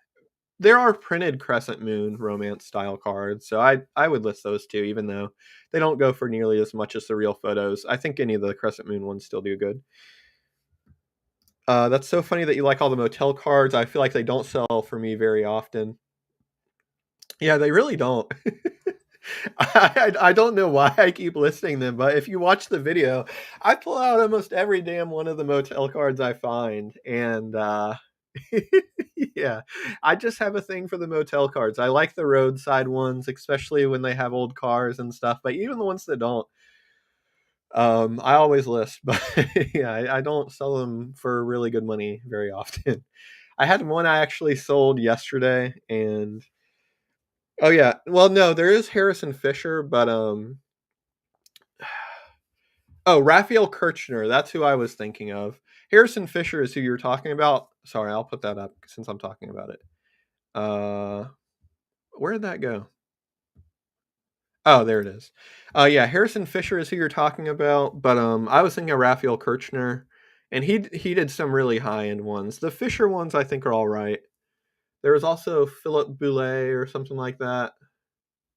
there are printed crescent moon romance style cards. So I would list those too, even though they don't go for nearly as much as the real photos. I think any of the crescent moon ones still do good. That's so funny that you like all the motel cards. I feel like they don't sell for me very often. Yeah, they really don't. I don't know why I keep listing them, but if you watch the video, I pull out almost every damn one of the motel cards I find, and yeah, I just have a thing for the motel cards. I like the roadside ones, especially when they have old cars and stuff. But even the ones that don't, I always list. But yeah, I don't sell them for really good money very often. I had one I actually sold yesterday, and oh yeah, well no, there is Harrison Fisher, but oh, Raphael Kirchner, that's who I was thinking of. Harrison Fisher is who you're talking about. Sorry, I'll put that up since I'm talking about it. Uh, where did that go? Oh, there it is. Yeah, Harrison Fisher is who you're talking about, but I was thinking of Raphael Kirchner, and he did some really high end ones. The Fisher ones I think are all right. There was also Philip Boulay or something like that.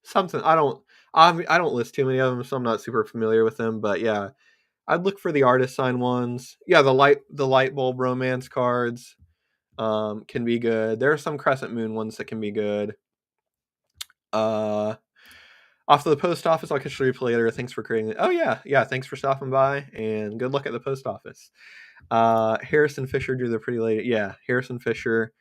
Something I don't list too many of them, so I'm not super familiar with them. But yeah, I'd look for the artist sign ones. Yeah, the light bulb romance cards can be good. There are some crescent moon ones that can be good. Uh, Off to the post office. I'll catch you later. Thanks for creating it. Oh yeah. Thanks for stopping by, and good luck at the post office. Harrison Fisher drew the pretty lady. Yeah, Harrison Fisher.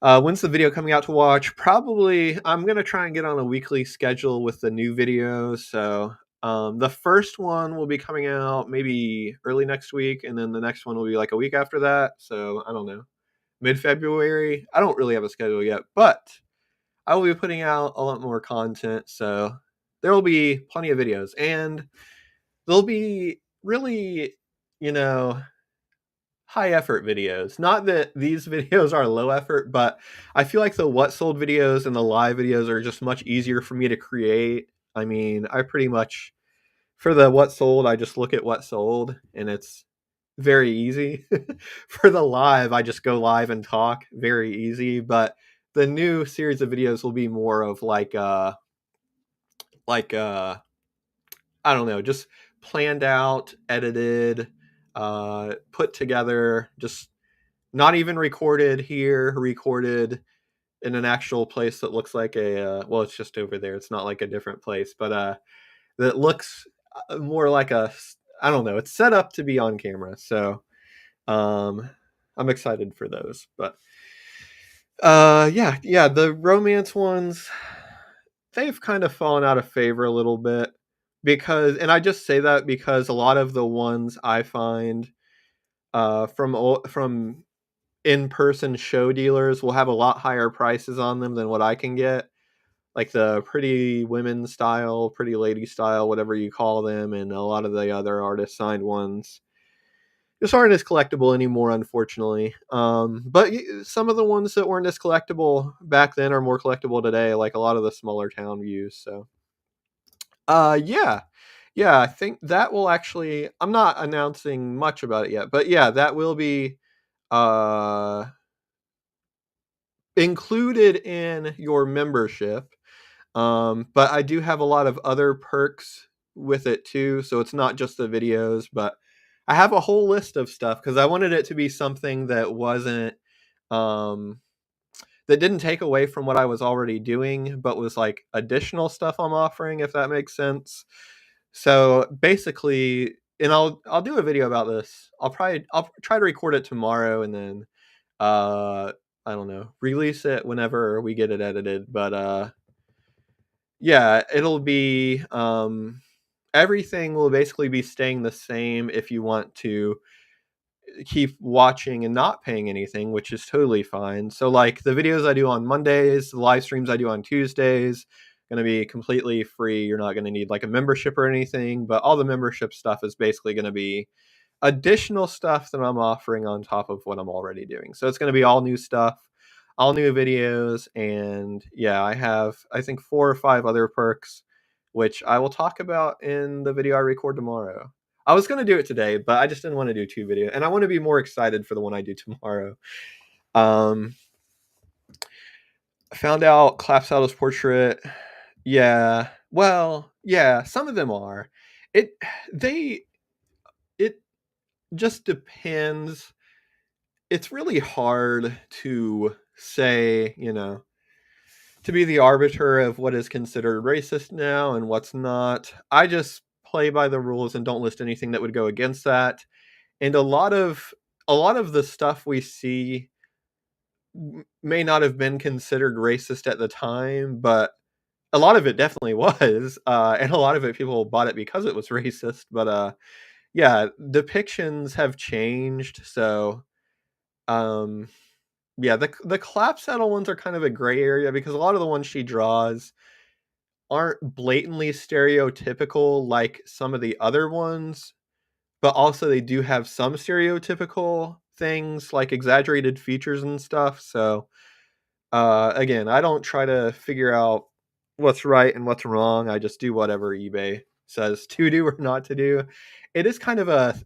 When's the video coming out to watch? Probably, I'm gonna try and get on a weekly schedule with the new videos. So the first one will be coming out maybe early next week, and then the next one will be like a week after that. So I don't know, mid-February. I don't really have a schedule yet, but I will be putting out a lot more content. So there will be plenty of videos, and they'll be really, you know, high effort videos. Not that these videos are low effort, but I feel like the what sold videos and the live videos are just much easier for me to create. I mean, I pretty much for the what sold, I just look at what sold and it's very easy. For the live, I just go live and talk, very easy, but the new series of videos will be more of like I don't know, just planned out, edited, put together, just not even recorded here, recorded in an actual place that looks like well, it's just over there. It's not like a different place, but that looks more like I don't know. It's set up to be on camera, so um, I'm excited for those. But yeah, the romance ones they've kind of fallen out of favor a little bit because, and I just say that because a lot of the ones I find from in-person show dealers will have a lot higher prices on them than what I can get. Like the pretty women style, pretty lady style, whatever you call them, and a lot of the other artist signed ones just aren't as collectible anymore, unfortunately. But some of the ones that weren't as collectible back then are more collectible today, like a lot of the smaller town views. So, yeah, yeah, I think that will actually. I'm not announcing much about it yet, but yeah, that will be uh included in your membership. But I do have a lot of other perks with it too, so it's not just the videos, but I have a whole list of stuff because I wanted it to be something that wasn't um that didn't take away from what I was already doing, but was like additional stuff I'm offering, if that makes sense. So basically, and I'll do a video about this. I'll try to record it tomorrow and then uh I don't know, release it whenever we get it edited. But yeah, it'll be everything will basically be staying the same if you want to keep watching and not paying anything, which is totally fine. So like the videos I do on Mondays, the live streams I do on Tuesdays, going to be completely free. You're not going to need like a membership or anything, but all the membership stuff is basically going to be additional stuff that I'm offering on top of what I'm already doing. So it's going to be all new stuff, all new videos, and yeah, I have I think 4 or 5 other perks which I will talk about in the video I record tomorrow. I was going to do it today, but I just didn't want to do 2 videos and I want to be more excited for the one I do tomorrow. Um I found out Clapsaddle's portrait. Yeah. Well, yeah, some of them are. It they it just depends. It's really hard to say, to be the arbiter of what is considered racist now and what's not. I just play by the rules and don't list anything that would go against that. And a lot of the stuff we see may not have been considered racist at the time, but a lot of it definitely was, and a lot of it people bought it because it was racist. But yeah, depictions have changed, so um, yeah, the clap saddle ones are kind of a gray area because a lot of the ones she draws aren't blatantly stereotypical like some of the other ones, but also they do have some stereotypical things like exaggerated features and stuff. So again, I don't try to figure out what's right and what's wrong. I just do whatever eBay says to do or not to do. It is kind of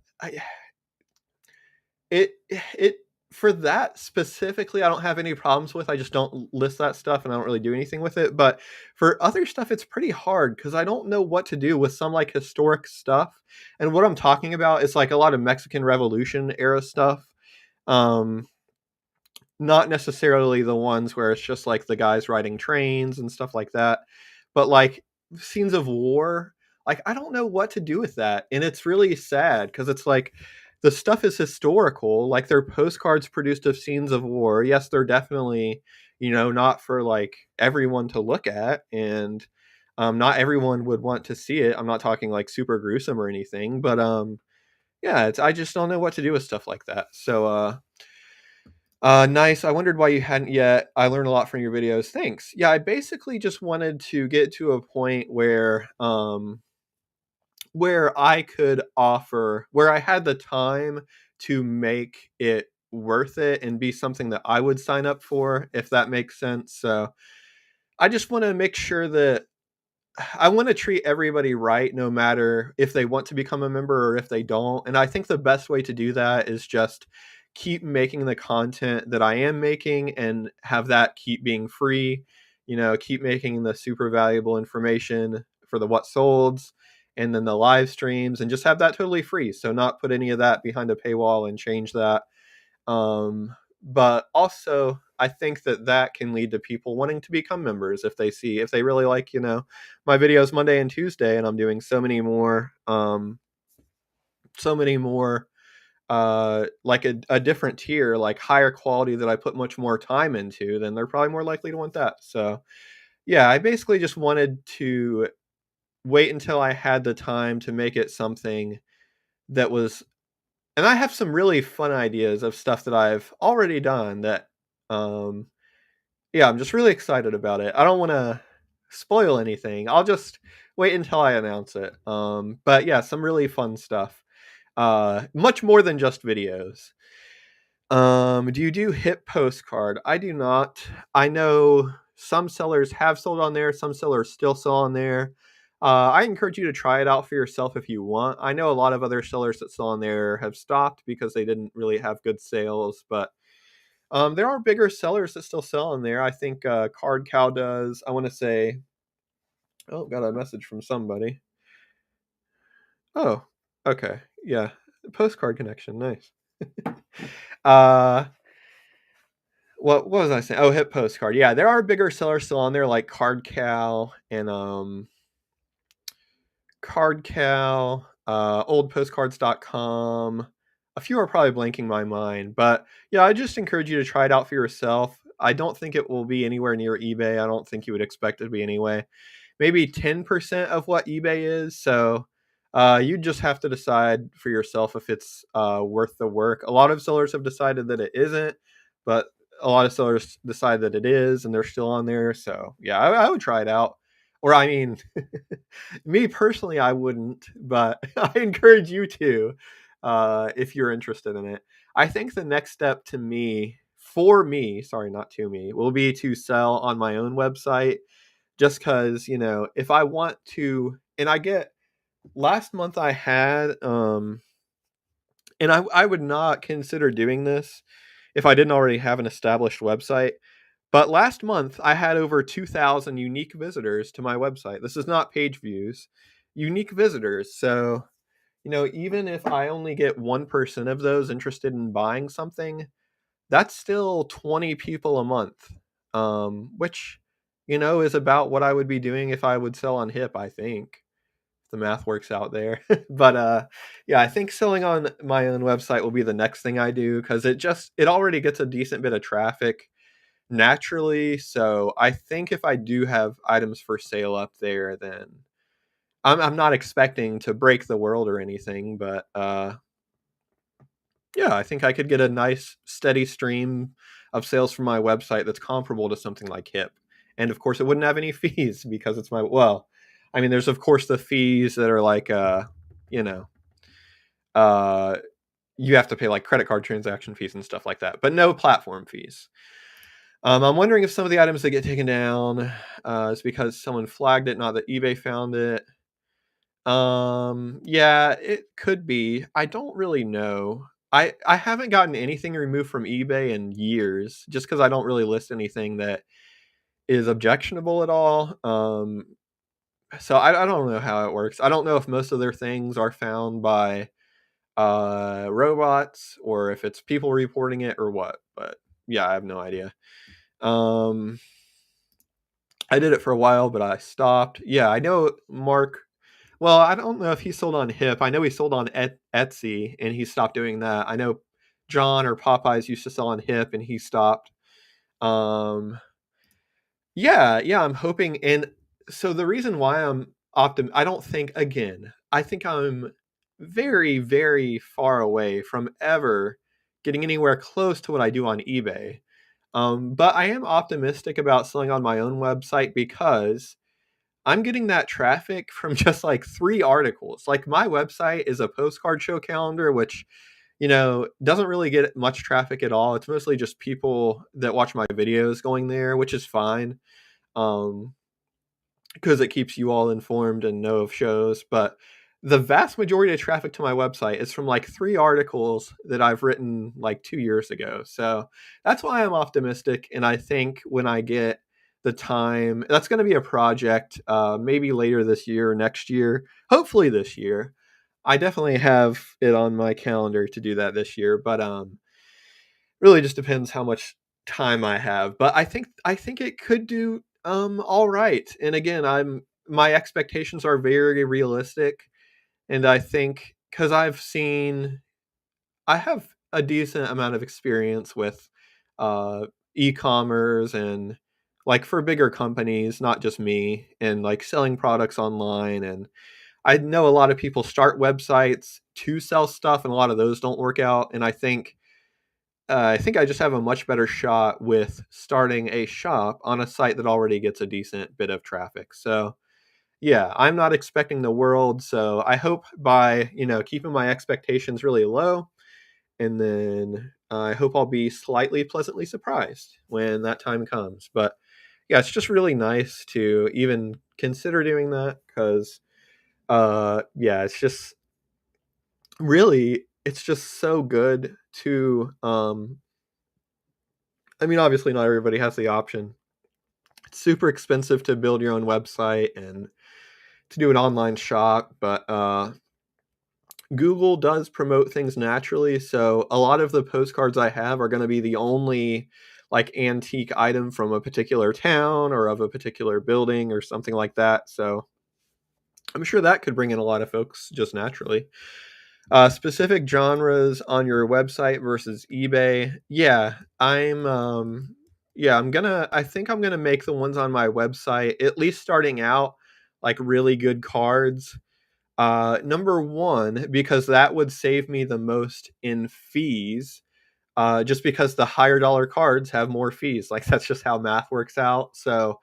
it for that specifically, I don't have any problems with. I just don't list that stuff and I don't really do anything with it. But for other stuff, it's pretty hard because I don't know what to do with some like historic stuff. And what I'm talking about is like a lot of Mexican Revolution era stuff. Um, Not necessarily the ones where it's just like the guys riding trains and stuff like that, but like scenes of war. Like I don't know what to do with that, and it's really sad because it's like the stuff is historical. Like they're postcards produced of scenes of war. Yes, they're definitely, not for like everyone to look at, and not everyone would want to see it. I'm not talking like super gruesome or anything, but yeah, I just don't know what to do with stuff like that. So nice. I wondered why you hadn't yet. I learned a lot from your videos. Thanks. Yeah, I basically just wanted to get to a point where I could offer, where I had the time to make it worth it and be something that I would sign up for, if that makes sense. So I just want to make sure that I want to treat everybody right, no matter if they want to become a member or if they don't. And I think the best way to do that is just keep making the content that I am making and have that keep being free. Keep making the super valuable information for the what solds and then the live streams, and just have that totally free. So not put any of that behind a paywall and change that. But also, I think that can lead to people wanting to become members if they really like, my videos Monday and Tuesday, and I'm doing so many more, like a different tier, like higher quality that I put much more time into, then they're probably more likely to want that. So yeah, I basically just wanted to wait until I had the time to make it something that was, and I have some really fun ideas of stuff that I've already done that, um, yeah, I'm just really excited about it. I don't want to spoil anything. I'll just wait until I announce it. But yeah, some really fun stuff. Much more than just videos. Do you do hip postcard? I do not. I know some sellers have sold on there, some sellers still sell on there. I encourage you to try it out for yourself if you want. I know a lot of other sellers that sell on there have stopped because they didn't really have good sales, but there are bigger sellers that still sell on there. I think Card Cow does. I want to say, oh, got a message from somebody. Oh, okay, yeah, postcard connection, nice. uh, what was I saying? Oh, hip postcard. Yeah, there are bigger sellers still on there, like Card Cow and Card Cow, oldpostcards.com. A few are probably blanking my mind, but yeah, I just encourage you to try it out for yourself. I don't think it will be anywhere near eBay. I don't think you would expect it to be anyway. Maybe 10% of what eBay is. So you just have to decide for yourself if it's worth the work. A lot of sellers have decided that it isn't, but a lot of sellers decide that it is, and they're still on there. So yeah, I would try it out. Or I mean, me personally, I wouldn't, but I encourage you to, if you're interested in it. I think the next step for me, sorry, not to me, will be to sell on my own website. Just because, if I want to, and last month I had, and I would not consider doing this if I didn't already have an established website. But last month, I had over 2,000 unique visitors to my website. This is not page views, unique visitors. So, even if I only get 1% of those interested in buying something, that's still 20 people a month, which, is about what I would be doing if I would sell on Hip, I think. The math works out there. But yeah, I think selling on my own website will be the next thing I do, because it already gets a decent bit of traffic naturally. So I think if I do have items for sale up there, then I'm not expecting to break the world or anything, but yeah, I think I could get a nice steady stream of sales from my website that's comparable to something like Hip. And of course, it wouldn't have any fees because it's I mean, there's of course the fees that are like, you know, uh, you have to pay like credit card transaction fees and stuff like that, but no platform fees. I'm wondering if some of the items that get taken down is because someone flagged it, not that eBay found it. Yeah, it could be. I don't really know. I haven't gotten anything removed from eBay in years, just because I don't really list anything that is objectionable at all. So I don't know how it works. I don't know if most of their things are found by robots or if it's people reporting it or what. But yeah, I have no idea. I did it for a while, but I stopped. Yeah, I know Mark Well, I don't know if he sold on Hip. I know he sold on Etsy, and he stopped doing that. I know John or Popeyes used to sell on Hip, and he stopped. Um, yeah, yeah, I'm hoping, and so the reason why I don't think, again, I think I'm very, very far away from ever getting anywhere close to what I do on eBay. But I am optimistic about selling on my own website because I'm getting that traffic from just like 3 articles. Like, my website is a postcard show calendar, which, doesn't really get much traffic at all. It's mostly just people that watch my videos going there, which is fine. Um, because it keeps you all informed and know of shows. But the vast majority of traffic to my website is from like 3 articles that I've written like 2 years ago. So that's why I'm optimistic. And I think when I get the time, that's going to be a project, maybe later this year or next year, hopefully this year. I definitely have it on my calendar to do that this year, but really just depends how much time I have. But I think it could do all right. And again, my expectations are very realistic, and I think cuz I have a decent amount of experience with uh e-commerce, and like for bigger companies, not just me, and like selling products online. And I know a lot of people start websites to sell stuff, and a lot of those don't work out. And I think I just have a much better shot with starting a shop on a site that already gets a decent bit of traffic. So, yeah, I'm not expecting the world. So, I hope by, keeping my expectations really low, and then I hope I'll be slightly pleasantly surprised when that time comes. But yeah, it's just really nice to even consider doing that because, yeah, it's just so good to, I mean, obviously, not everybody has the option. It's super expensive to build your own website and to do an online shop, but Google does promote things naturally. So a lot of the postcards I have are going to be the only like antique item from a particular town or of a particular building or something like that. So I'm sure that could bring in a lot of folks just naturally. Specific genres on your website versus eBay. I think I'm gonna make the ones on my website, at least starting out, like really good cards. Number one, because that would save me the most in fees. Just because the higher dollar cards have more fees. Like, that's just how math works out. So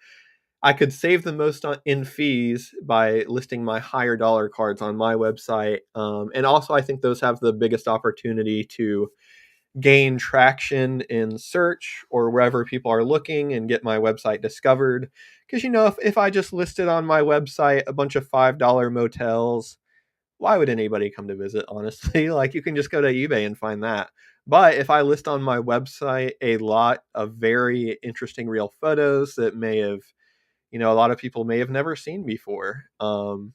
I could save the most in fees by listing my higher dollar cards on my website. And also, I think those have the biggest opportunity to gain traction in search or wherever people are looking and get my website discovered. Because, if I just listed on my website a bunch of $5 motels, why would anybody come to visit, honestly? Like, you can just go to eBay and find that. But if I list on my website a lot of very interesting real photos that may have, a lot of people may have never seen before, and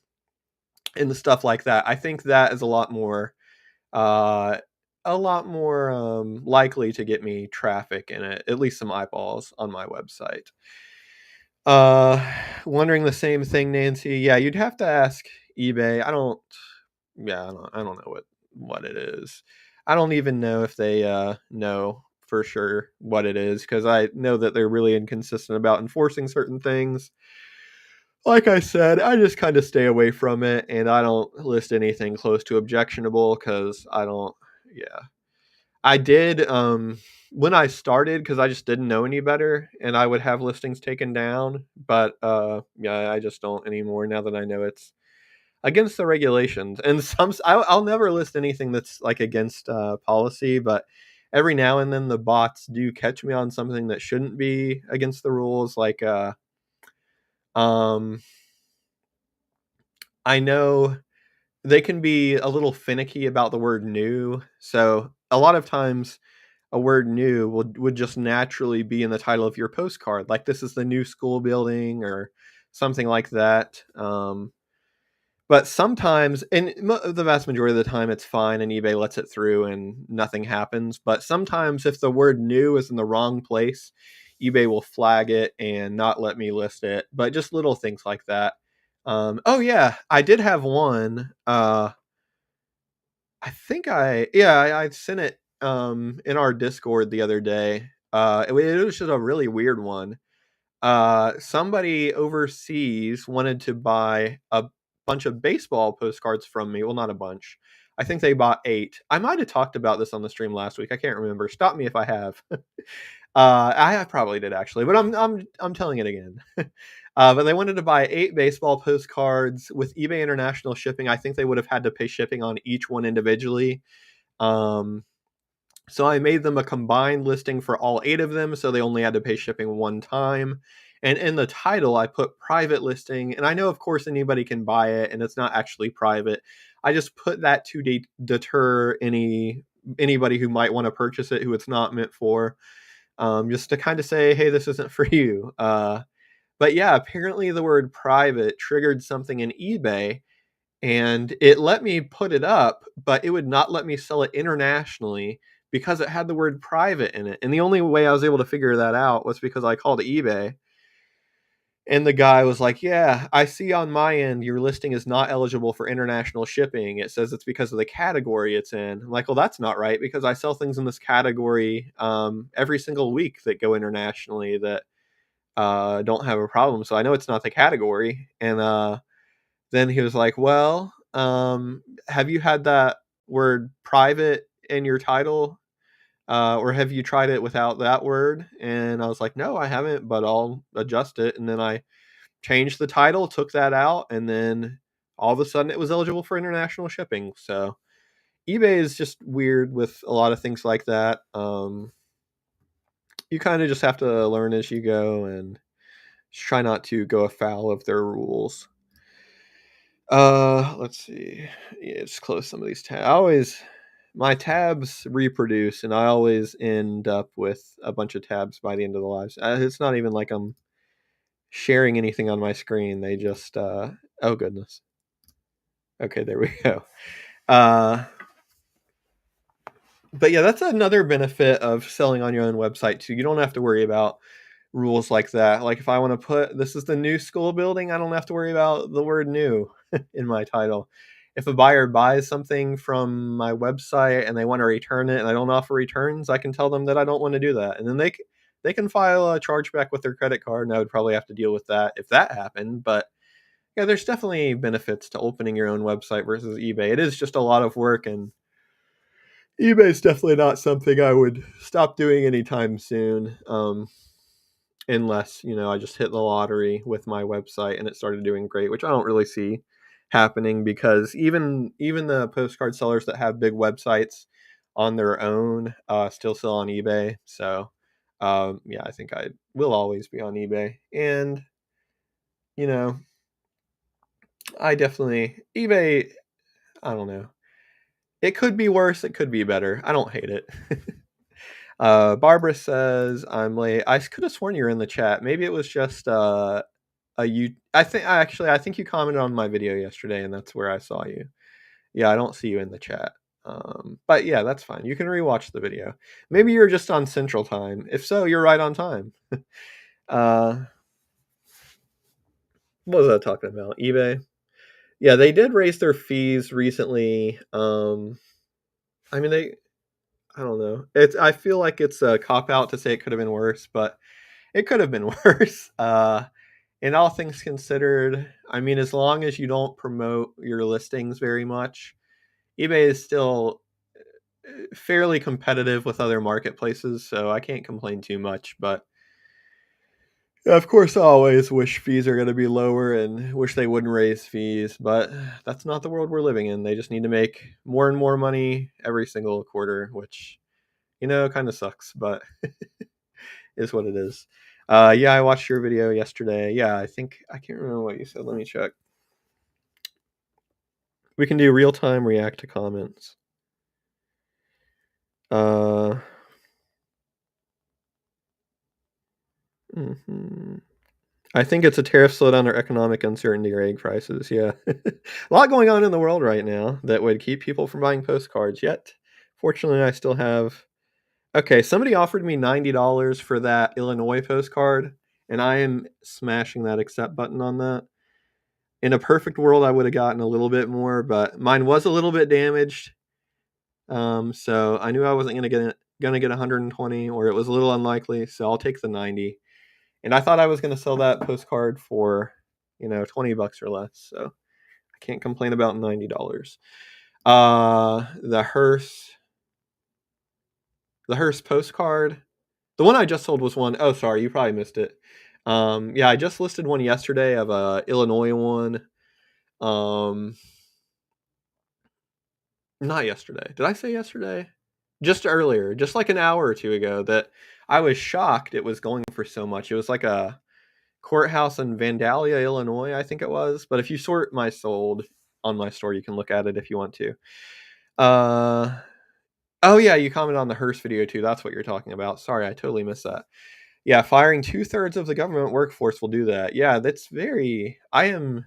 the stuff like that. I think that is uh, a lot more likely to get me traffic and at least some eyeballs on my website. Uh, Wondering the same thing, Nancy. Yeah, you'd have to ask eBay. I don't know what it is. I don't even know if they know for sure what it is, because I know that they're really inconsistent about enforcing certain things. Like I said, I just kind of stay away from it, and I don't list anything close to objectionable because I don't. Yeah, I did when I started because I just didn't know any better, and I would have listings taken down. But yeah, I just don't anymore now that I know it's against the regulations. And I'll never list anything that's like against policy, but every now and then the bots do catch me on something that shouldn't be against the rules, like um I know they can be a little finicky about the word new. So a lot of times a word new would just naturally be in the title of your postcard. Like, this is the new school building or something like that. But sometimes, and the vast majority of the time, it's fine and eBay lets it through and nothing happens. But sometimes, if the word new is in the wrong place, eBay will flag it and not let me list it. But just little things like that. Oh yeah, I did have one. I think I sent it in our Discord the other day. It was just a really weird one. Somebody overseas wanted to buy a bunch of baseball postcards from me. Well, not a bunch. I think they bought 8. I might have talked about this on the stream last week. I can't remember. Stop me if I have. I probably did actually, but I'm telling it again. But they wanted to buy 8 baseball postcards with eBay International shipping. I think they would have had to pay shipping on each one individually. Um, so I made them a combined listing for all 8 of them, so they only had to pay shipping one time. And in the title, I put private listing, and I know, of course, anybody can buy it, and it's not actually private. I just put that to deter anybody who might want to purchase it who it's not meant for, just to kind of say, hey, this isn't for you. But yeah, apparently the word private triggered something in eBay, and it let me put it up, but it would not let me sell it internationally because it had the word private in it. And the only way I was able to figure that out was because I called eBay, and the guy was like, "Yeah, I see on my end your listing is not eligible for international shipping. It says it's because of the category it's in." I'm like, "Well, that's not right because I sell things in this category every single week that go internationally that don't have a problem. So I know it's not the category." And then he was like, "Well, have you had that word private in your title? Or have you tried it without that word?" And I was like, "No, I haven't, but I'll adjust it." And then I changed the title, took that out, and then all of a sudden it was eligible for international shipping. So eBay is just weird with a lot of things like that. You kind of just have to learn as you go and just try not to go afoul of their rules. Let's see. Yeah, just close some of these tabs. My tabs reproduce, and I always end up with a bunch of tabs by the end of the lives. It's not even like I'm sharing anything on my screen. They just, oh goodness. Okay, there we go. Uh, but yeah, that's another benefit of selling on your own website too. You don't have to worry about rules like that. Like if I want to put this is the new school building, I don't have to worry about the word new in my title. If a buyer buys something from my website and they want to return it and I don't offer returns, I can tell them that I don't want to do that. And then they can file a chargeback with their credit card, and I would probably have to deal with that if that happened. But yeah, there's definitely benefits to opening your own website versus eBay. It is just a lot of work, and eBay is definitely not something I would stop doing anytime soon. Unless, I just hit the lottery with my website and it started doing great, which I don't really see happening because even the postcard sellers that have big websites on their own still sell on eBay. So yeah, I think I will always be on eBay. And you know, I definitely eBay, I don't know. It could be worse, it could be better. I don't hate it. Barbara says I'm late. I could have sworn you were in the chat. Maybe it was just you. I think you commented on my video yesterday, and that's where I saw you. Yeah, I don't see you in the chat. But yeah, that's fine. You can rewatch the video. Maybe you're just on Central Time. If so, you're right on time. uh, what was I talking about? eBay. Yeah, they did raise their fees recently. I mean, I don't know. I feel like it's a cop out to say it could have been worse, but it could have been worse. In all things considered, I mean, as long as you don't promote your listings very much, eBay is still fairly competitive with other marketplaces, so I can't complain too much. But yeah, of course, I always wish fees are going to be lower and wish they wouldn't raise fees, but that's not the world we're living in. They just need to make more and more money every single quarter, which, kind of sucks, but is what it is. Yeah, I watched your video yesterday. Yeah, I can't remember what you said. Let me check. We can do real time react to comments. Uh, mhm. I think it's a tariff slowdown or economic uncertainty or egg prices. Yeah, a lot going on in the world right now that would keep people from buying postcards. Yet, fortunately, I still have. Okay, somebody offered me $90 for that Illinois postcard, and I am smashing that accept button on that. In a perfect world, I would have gotten a little bit more, but mine was a little bit damaged. So I knew I wasn't gonna get 120, or it was a little unlikely. So I'll take the 90. And I thought I was gonna sell that postcard for, $20 or less. So I can't complain about $90. The Hearst postcard. The one I just sold was one oh sorry, you probably missed it. Yeah, I just listed one yesterday of a Illinois one. Um, Not yesterday. Did I say yesterday? Just earlier, just like an hour or two ago, that I was shocked it was going for so much. It was like a courthouse in Vandalia, Illinois, I think it was. But if you sort my sold on my store, you can look at it if you want to. Uh, oh yeah, you commented on the Hearst video too. That's what you're talking about. Sorry, I totally missed that. Yeah, firing 2/3 of the government workforce will do that. Yeah, that's very. I am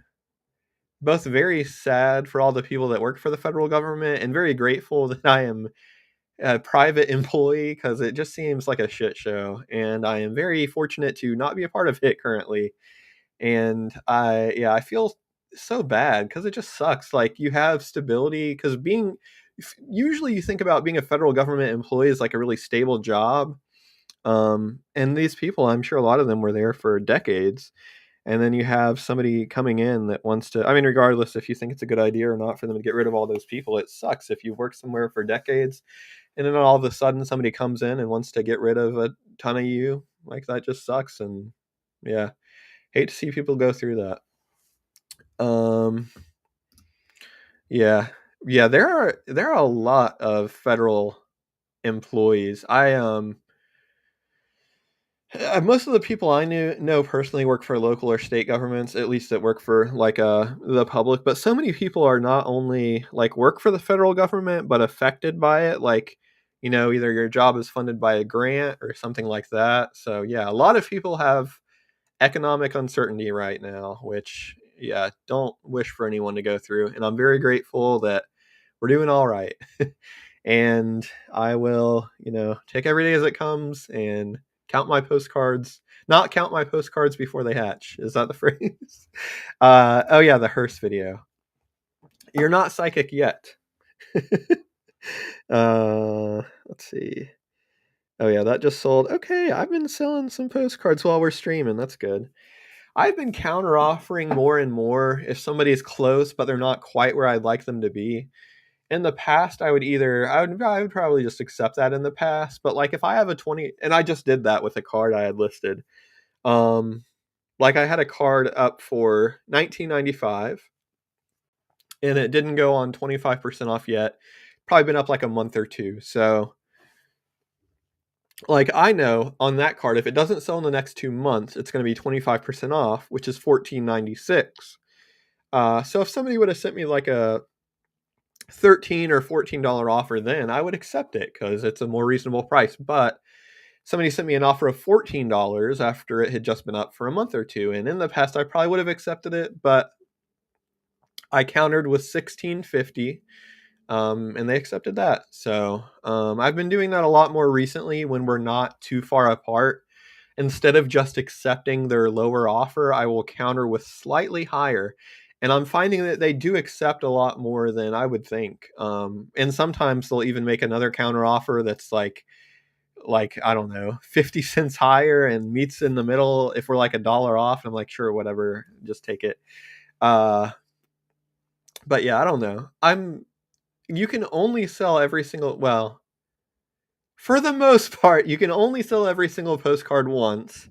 both very sad for all the people that work for the federal government and very grateful that I am a private employee because it just seems like a shit show. And I am very fortunate to not be a part of it currently. And I feel so bad because it just sucks. Like you have stability because usually you think about being a federal government employee as like a really stable job. And these people, I'm sure a lot of them were there for decades. And then you have somebody coming in that wants to, I mean, regardless if you think it's a good idea or not for them to get rid of all those people, it sucks if you've worked somewhere for decades and then all of a sudden somebody comes in and wants to get rid of a ton of you. Like that just sucks. And yeah, hate to see people go through that. Um, yeah, yeah, there are a lot of federal employees. Most of the people I know personally work for local or state governments, at least that work for like the public. But so many people are not only like work for the federal government, but affected by it. Like, either your job is funded by a grant or something like that. So yeah, a lot of people have economic uncertainty right now, which yeah, don't wish for anyone to go through. And I'm very grateful that we're doing all right. And I will, take every day as it comes and count my postcards, not count my postcards before they hatch. Is that the phrase? Oh yeah, the Hearst video. You're not psychic yet. Let's see. Oh yeah, that just sold. Okay, I've been selling some postcards while we're streaming. That's good. I've been counter offering more and more if somebody's close, but they're not quite where I'd like them to be. In the past, I would probably just accept that in the past. But like if I have a 20, and I just did that with a card I had listed. Um, like I had a card up for 19.95, and it didn't go on 25% off yet. Probably been up like a month or two. So like I know on that card, if it doesn't sell in the next 2 months, it's going to be 25% off, which is 14.96. So if somebody would have sent me like a $13 or $14 offer, then I would accept it because it's a more reasonable price. But somebody sent me an offer of $14 after it had just been up for a month or two, and in the past I probably would have accepted it, but I countered with 16.50, and they accepted that. So I've been doing that a lot more recently when we're not too far apart. Instead of just accepting their lower offer, I will counter with slightly higher. And I'm finding that they do accept a lot more than I would think. And sometimes they'll even make another counter offer that's like I don't know, 50 cents higher and meets in the middle. If we're like $1 off, I'm like, sure, whatever, just take it. Uh, but yeah, I don't know. You can only sell every single, well, for the most part, you can only sell every single postcard once.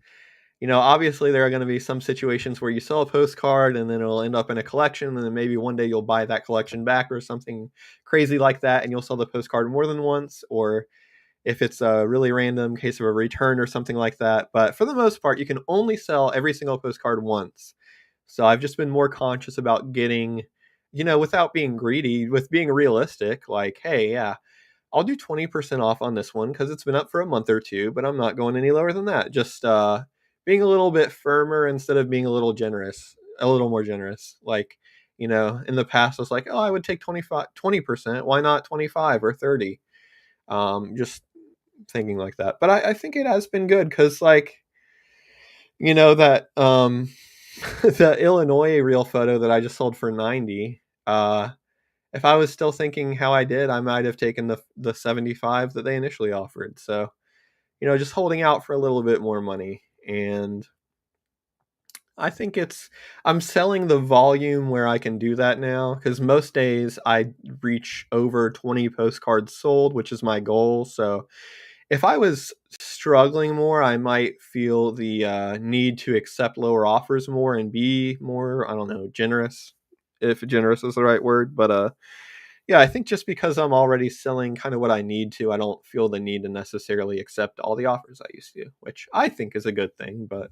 Obviously there are going to be some situations where you sell a postcard and then it'll end up in a collection, and then maybe one day you'll buy that collection back or something crazy like that, and you'll sell the postcard more than once, or if it's a really random case of a return or something like that. But for the most part, you can only sell every single postcard once. So I've just been more conscious about getting, without being greedy, with being realistic, like, hey, yeah, I'll do 20% off on this one because it's been up for a month or two, but I'm not going any lower than that. Just being a little bit firmer instead of being a little more generous. Like, in the past, I was like, oh, I would take 20%. Why not 25 or 30? Just thinking like that. But I think it has been good because, like, that the Illinois real photo that I just sold for 90. If I was still thinking how I did, I might have taken the 75 that they initially offered. So, just holding out for a little bit more money. And I think I'm selling the volume where I can do that now, because most days I reach over 20 postcards sold, which is my goal. So if I was struggling more, I might feel the need to accept lower offers more and be more, I don't know, generous, if generous is the right word. But yeah, I think just because I'm already selling kind of what I need to, I don't feel the need to necessarily accept all the offers I used to, which I think is a good thing. But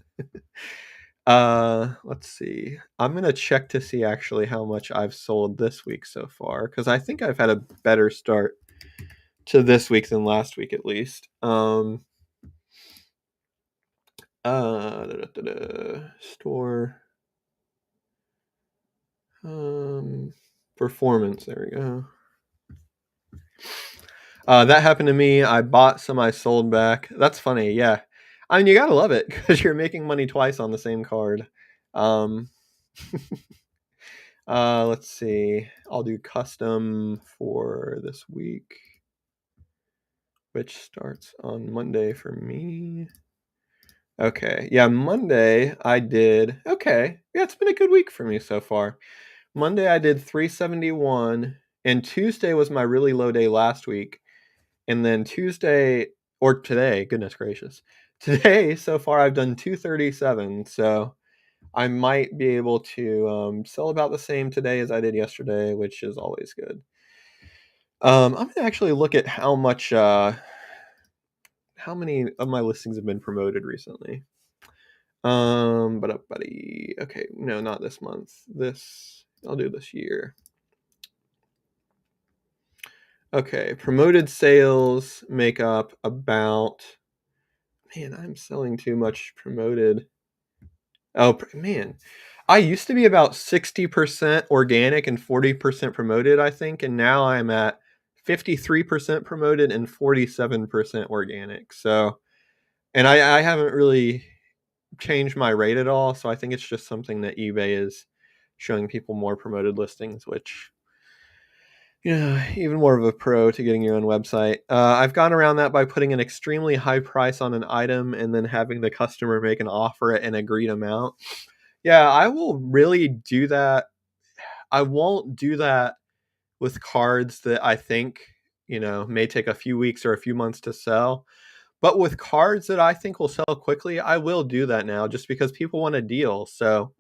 let's see. I'm gonna check to see actually how much I've sold this week so far, because I think I've had a better start to this week than last week at least. Store performance. There we go. That happened to me. I bought some, I sold back. That's funny. Yeah, I mean, you gotta love it because you're making money twice on the same card. Um, let's see. I'll do custom for this week, which starts on Monday for me. Okay, yeah, Monday I did okay. Yeah, it's been a good week for me so far. Monday I did 371, and Tuesday was my really low day last week. And then Tuesday or today, goodness gracious. Today so far I've done 237, so I might be able to sell about the same today as I did yesterday, which is always good. I'm gonna actually look at how many of my listings have been promoted recently. But up, buddy. Okay, no, not this month. I'll do this year. Okay, promoted sales make up about. Man, I'm selling too much promoted. Oh man, I used to be about 60% organic and 40% promoted, I think, and now I'm at 53% promoted and 47% organic. So, and I haven't really changed my rate at all. So I think it's just something that eBay is showing people more promoted listings, which even more of a pro to getting your own website. I've gone around that by putting an extremely high price on an item and then having the customer make an offer at an agreed amount. Yeah, I will really do that. I won't do that with cards that I think, may take a few weeks or a few months to sell. But with cards that I think will sell quickly, I will do that now just because people want a deal. So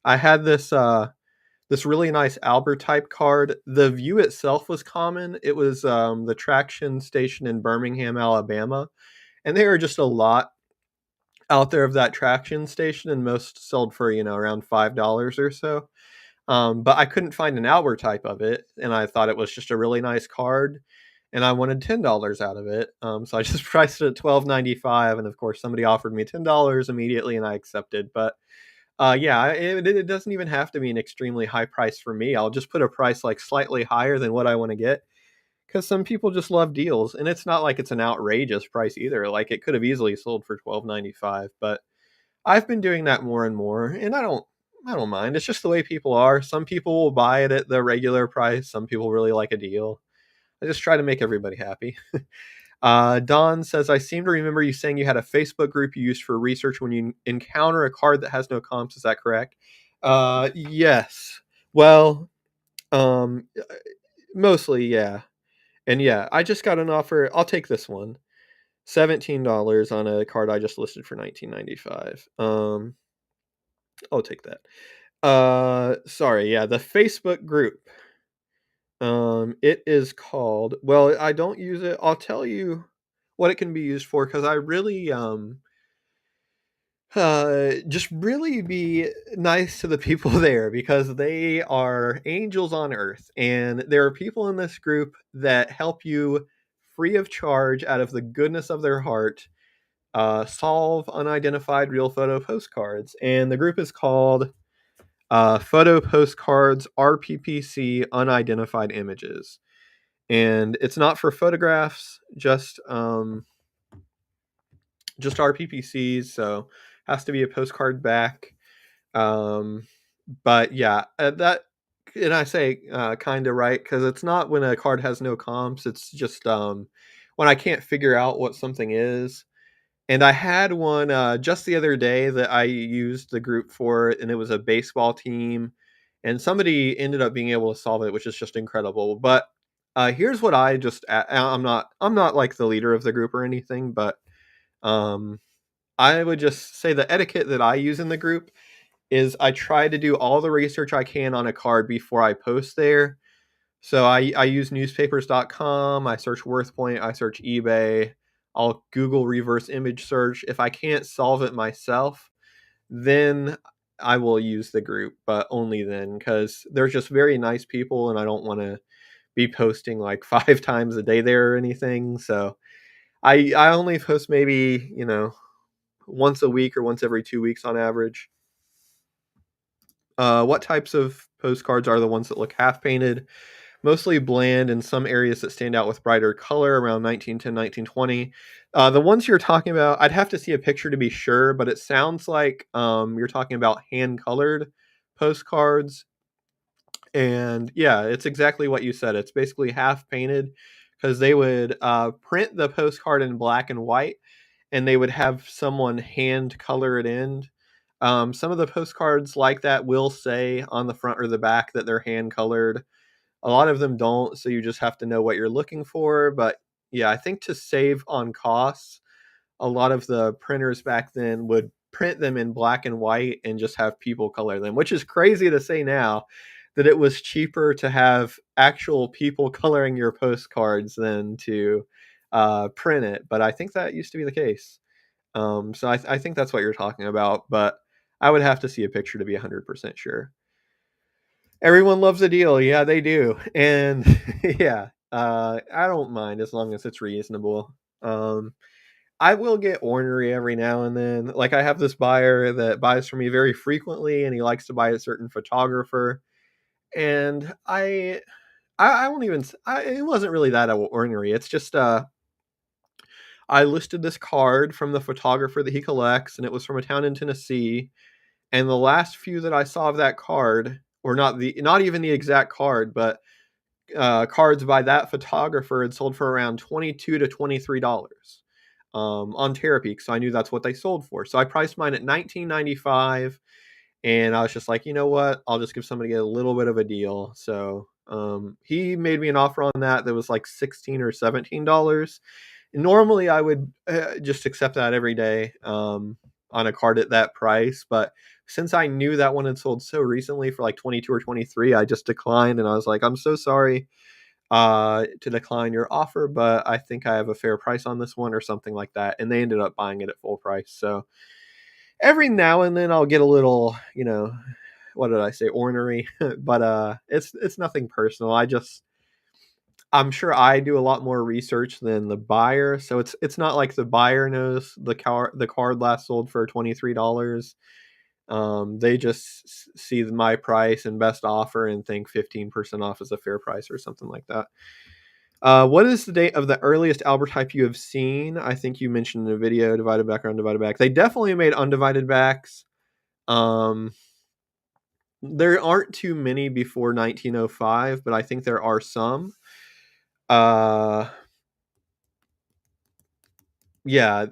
I had this really nice Albert type card. The view itself was common. It was the traction station in Birmingham, Alabama. And there are just a lot out there of that traction station, and most sold for, around $5 or so. But I couldn't find an Albert type of it, and I thought it was just a really nice card, and I wanted $10 out of it. So I just priced it at $12.95, and of course somebody offered me $10 immediately, and I accepted. But yeah, it doesn't even have to be an extremely high price for me. I'll just put a price like slightly higher than what I want to get, because some people just love deals, and it's not like it's an outrageous price either. Like it could have easily sold for $12.95, but I've been doing that more and more, and I don't mind. It's just the way people are. Some people will buy it at the regular price. Some people really like a deal. I just try to make everybody happy. Don says, I seem to remember you saying you had a Facebook group you used for research when you encounter a card that has no comps. Is that correct? Yes. Well, um, mostly, yeah. And yeah, I just got an offer. I'll take this one. $17 on a card I just listed for 19.95. I'll take that. Sorry, yeah, the Facebook group. It is called. Well, I don't use it. I'll tell you what it can be used for, because I really just really be nice to the people there, because they are angels on earth, and there are people in this group that help you free of charge out of the goodness of their heart solve unidentified real photo postcards. And the group is called Photo Postcards RPPC Unidentified Images. And it's not for photographs, just RPPCs, so has to be a postcard back. Um, but yeah, that and I say kind of right because it's not when a card has no comps. It's just when I can't figure out what something is. And I had one just the other day that I used the group for, and it was a baseball team, and somebody ended up being able to solve it, which is just incredible. But here's what I'm not like the leader of the group or anything, but um, I would just say the etiquette that I use in the group is I try to do all the research I can on a card before I post there. So I use newspapers.com, I search WorthPoint, I search eBay, I'll Google reverse image search. If I can't solve it myself, then I will use the group, but only then because they're just very nice people and I don't want to be posting like 5 times a day there or anything. So I only post maybe, once a week or once every 2 weeks on average. What types of postcards are the ones that look half painted? Mostly bland in some areas that stand out with brighter color around 1910, 1920. The ones you're talking about, I'd have to see a picture to be sure, but it sounds like you're talking about hand colored postcards. And yeah, it's exactly what you said. It's basically half painted because they would print the postcard in black and white and they would have someone hand color it in. Some of the postcards like that will say on the front or the back that they're hand colored. A lot of them don't, so you just have to know what you're looking for. But yeah, I think to save on costs, a lot of the printers back then would print them in black and white and just have people color them, which is crazy to say now that it was cheaper to have actual people coloring your postcards than to print it. But I think that used to be the case. So I think that's what you're talking about, but I would have to see a picture to be 100% sure. Everyone loves a deal. Yeah, they do. And yeah, I don't mind as long as it's reasonable. Um, I will get ornery every now and then. Like I have this buyer that buys from me very frequently, and he likes to buy a certain photographer. And I won't even. It wasn't really that ornery. It's just I listed this card from the photographer that he collects, and it was from a town in Tennessee. And the last few that I saw of that card, or not even the exact card, but cards by that photographer had sold for around $22 to $23 on Terapeak. So I knew that's what they sold for. So I priced mine at $19.95, and I was just like, you know what? I'll just give somebody a little bit of a deal. So he made me an offer on that was like $16 or $17. Normally, I would just accept that every day on a card at that price, but since I knew that one had sold so recently for like 22 or 23, I just declined and I was like, I'm so sorry to decline your offer, but I think I have a fair price on this one or something like that. And they ended up buying it at full price. So every now and then I'll get a little, what did I say, ornery, but it's nothing personal. I'm sure I do a lot more research than the buyer, so it's not like the buyer knows the card last sold for $23. They just see my price and best offer and think 15% off is a fair price or something like that. What is the date of the earliest Albert type you have seen? I think you mentioned in the video, divided back or undivided back. They definitely made undivided backs. Um, there aren't too many before 1905, but I think there are some. Uh, yeah,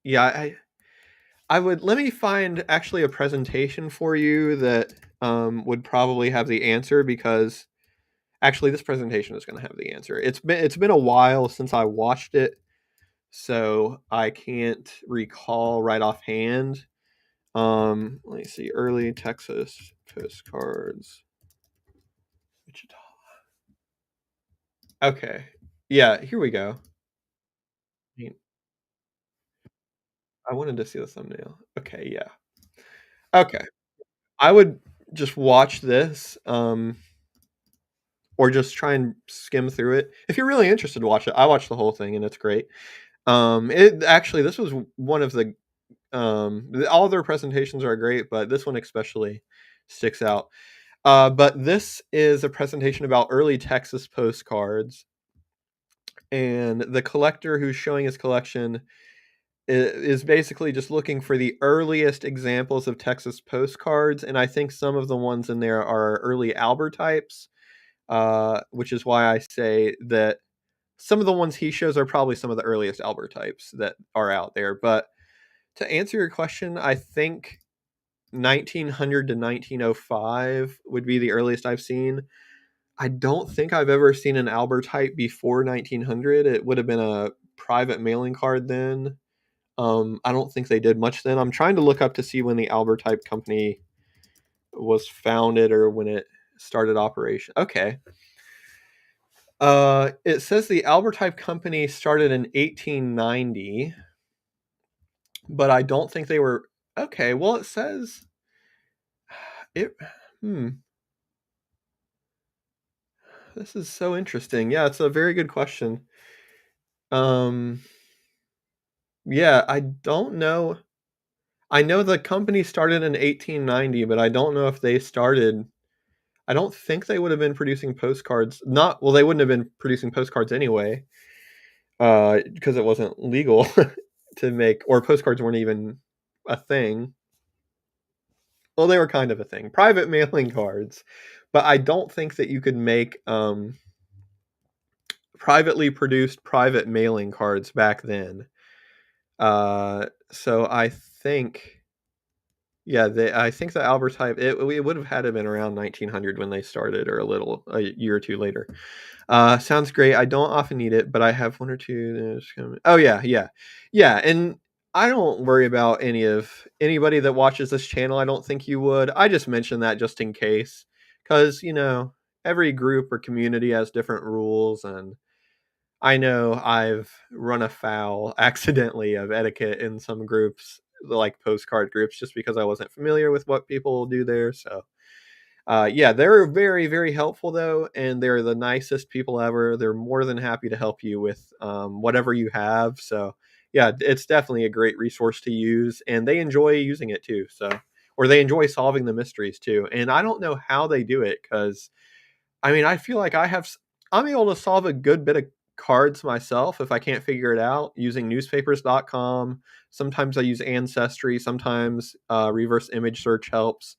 yeah. I would let me find actually a presentation for you that would probably have the answer because actually this presentation is going to have the answer. It's been a while since I watched it, so I can't recall right offhand. Let me see. Early Texas postcards. Wichita. Okay. Yeah, here we go. I wanted to see the thumbnail. Okay, yeah. Okay. I would just watch this, or just try and skim through it. If you're really interested to watch it, I watched the whole thing and it's great. This was one of all their presentations are great, but this one especially sticks out. But this is a presentation about early Texas postcards, and the collector who's showing his collection is basically just looking for the earliest examples of Texas postcards, and I think some of the ones in there are early Albert types, which is why I say that some of the ones he shows are probably some of the earliest Albert types that are out there. But to answer your question, I think 1900 to 1905 would be the earliest I've seen. I don't think I've ever seen an Albert type before 1900. It would have been a private mailing card then. I don't think they did much then. I'm trying to look up to see when the Albert Type Company was founded or when it started operation. Okay. It says the Albert Type Company started in 1890, but I don't think they were. Okay, well, it says it. Hmm. This is so interesting. Yeah, it's a very good question. Um. Yeah, I don't know. I know the company started in 1890, but I don't know if they started. I don't think they would have been producing postcards. Not well, they wouldn't have been producing postcards anyway, because it wasn't legal to make, or postcards weren't even a thing. Well, they were kind of a thing. Private mailing cards, but I don't think that you could make privately produced private mailing cards back then. So I think, yeah, I think the Albert type it would have had to been around 1900 when they started, or a year or two later. Sounds great. I don't often need it, but I have one or two. Oh yeah, yeah, yeah. And I don't worry about anybody that watches this channel. I don't think you would. I just mention that just in case, because every group or community has different rules, and I know I've run afoul accidentally of etiquette in some groups, like postcard groups, just because I wasn't familiar with what people do there. So yeah, they're very, very helpful though, and they're the nicest people ever. They're more than happy to help you with whatever you have. So yeah, it's definitely a great resource to use, and they enjoy using it too. So, or they enjoy solving the mysteries too. And I don't know how they do it because I mean, I feel like I'm able to solve a good bit of cards myself if I can't figure it out using newspapers.com. Sometimes I use Ancestry. Sometimes reverse image search helps.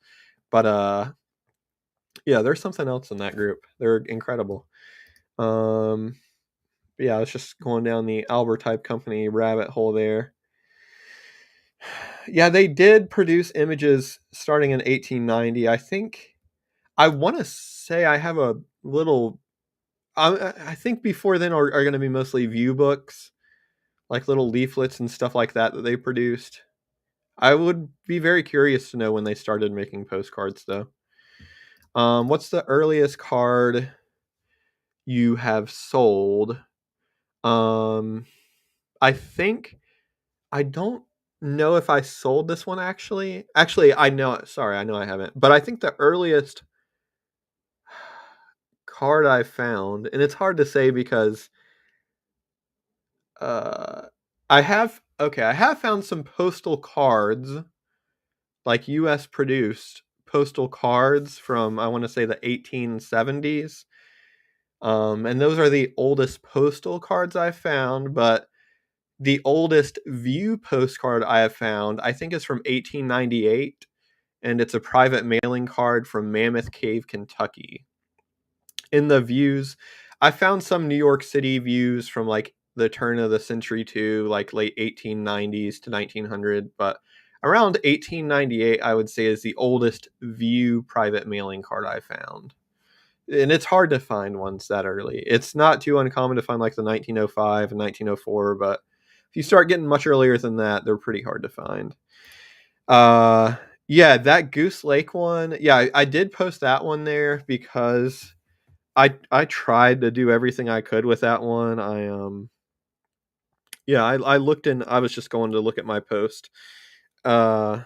But yeah, there's something else in that group. They're incredible. Um, yeah, I was just going down the Albert Type Company rabbit hole there. Yeah, they did produce images starting in 1890. I think I want to say I have a little. I think before then are going to be mostly view books, like little leaflets and stuff like that they produced. I would be very curious to know when they started making postcards, though. What's the earliest card you have sold? Um, I think I don't know if I sold this one actually. Actually, I know. Sorry, I know I haven't. But I think the earliest card I found, and it's hard to say because uh, I have found some postal cards, like U.S. produced postal cards from I want to say the 1870s. And those are the oldest postal cards I found, but the oldest view postcard I have found, I think, is from 1898, and it's a private mailing card from Mammoth Cave, Kentucky. In the views, I found some New York City views from like the turn of the century to like late 1890s to 1900, but around 1898, I would say, is the oldest view private mailing card I found. And it's hard to find ones that early. It's not too uncommon to find like the 1905 and 1904, but if you start getting much earlier than that, they're pretty hard to find. Uh, yeah, that Goose Lake one. Yeah, I did post that one there because I tried to do everything I could with that one. Yeah, I looked in. I was just going to look at my post. Uh,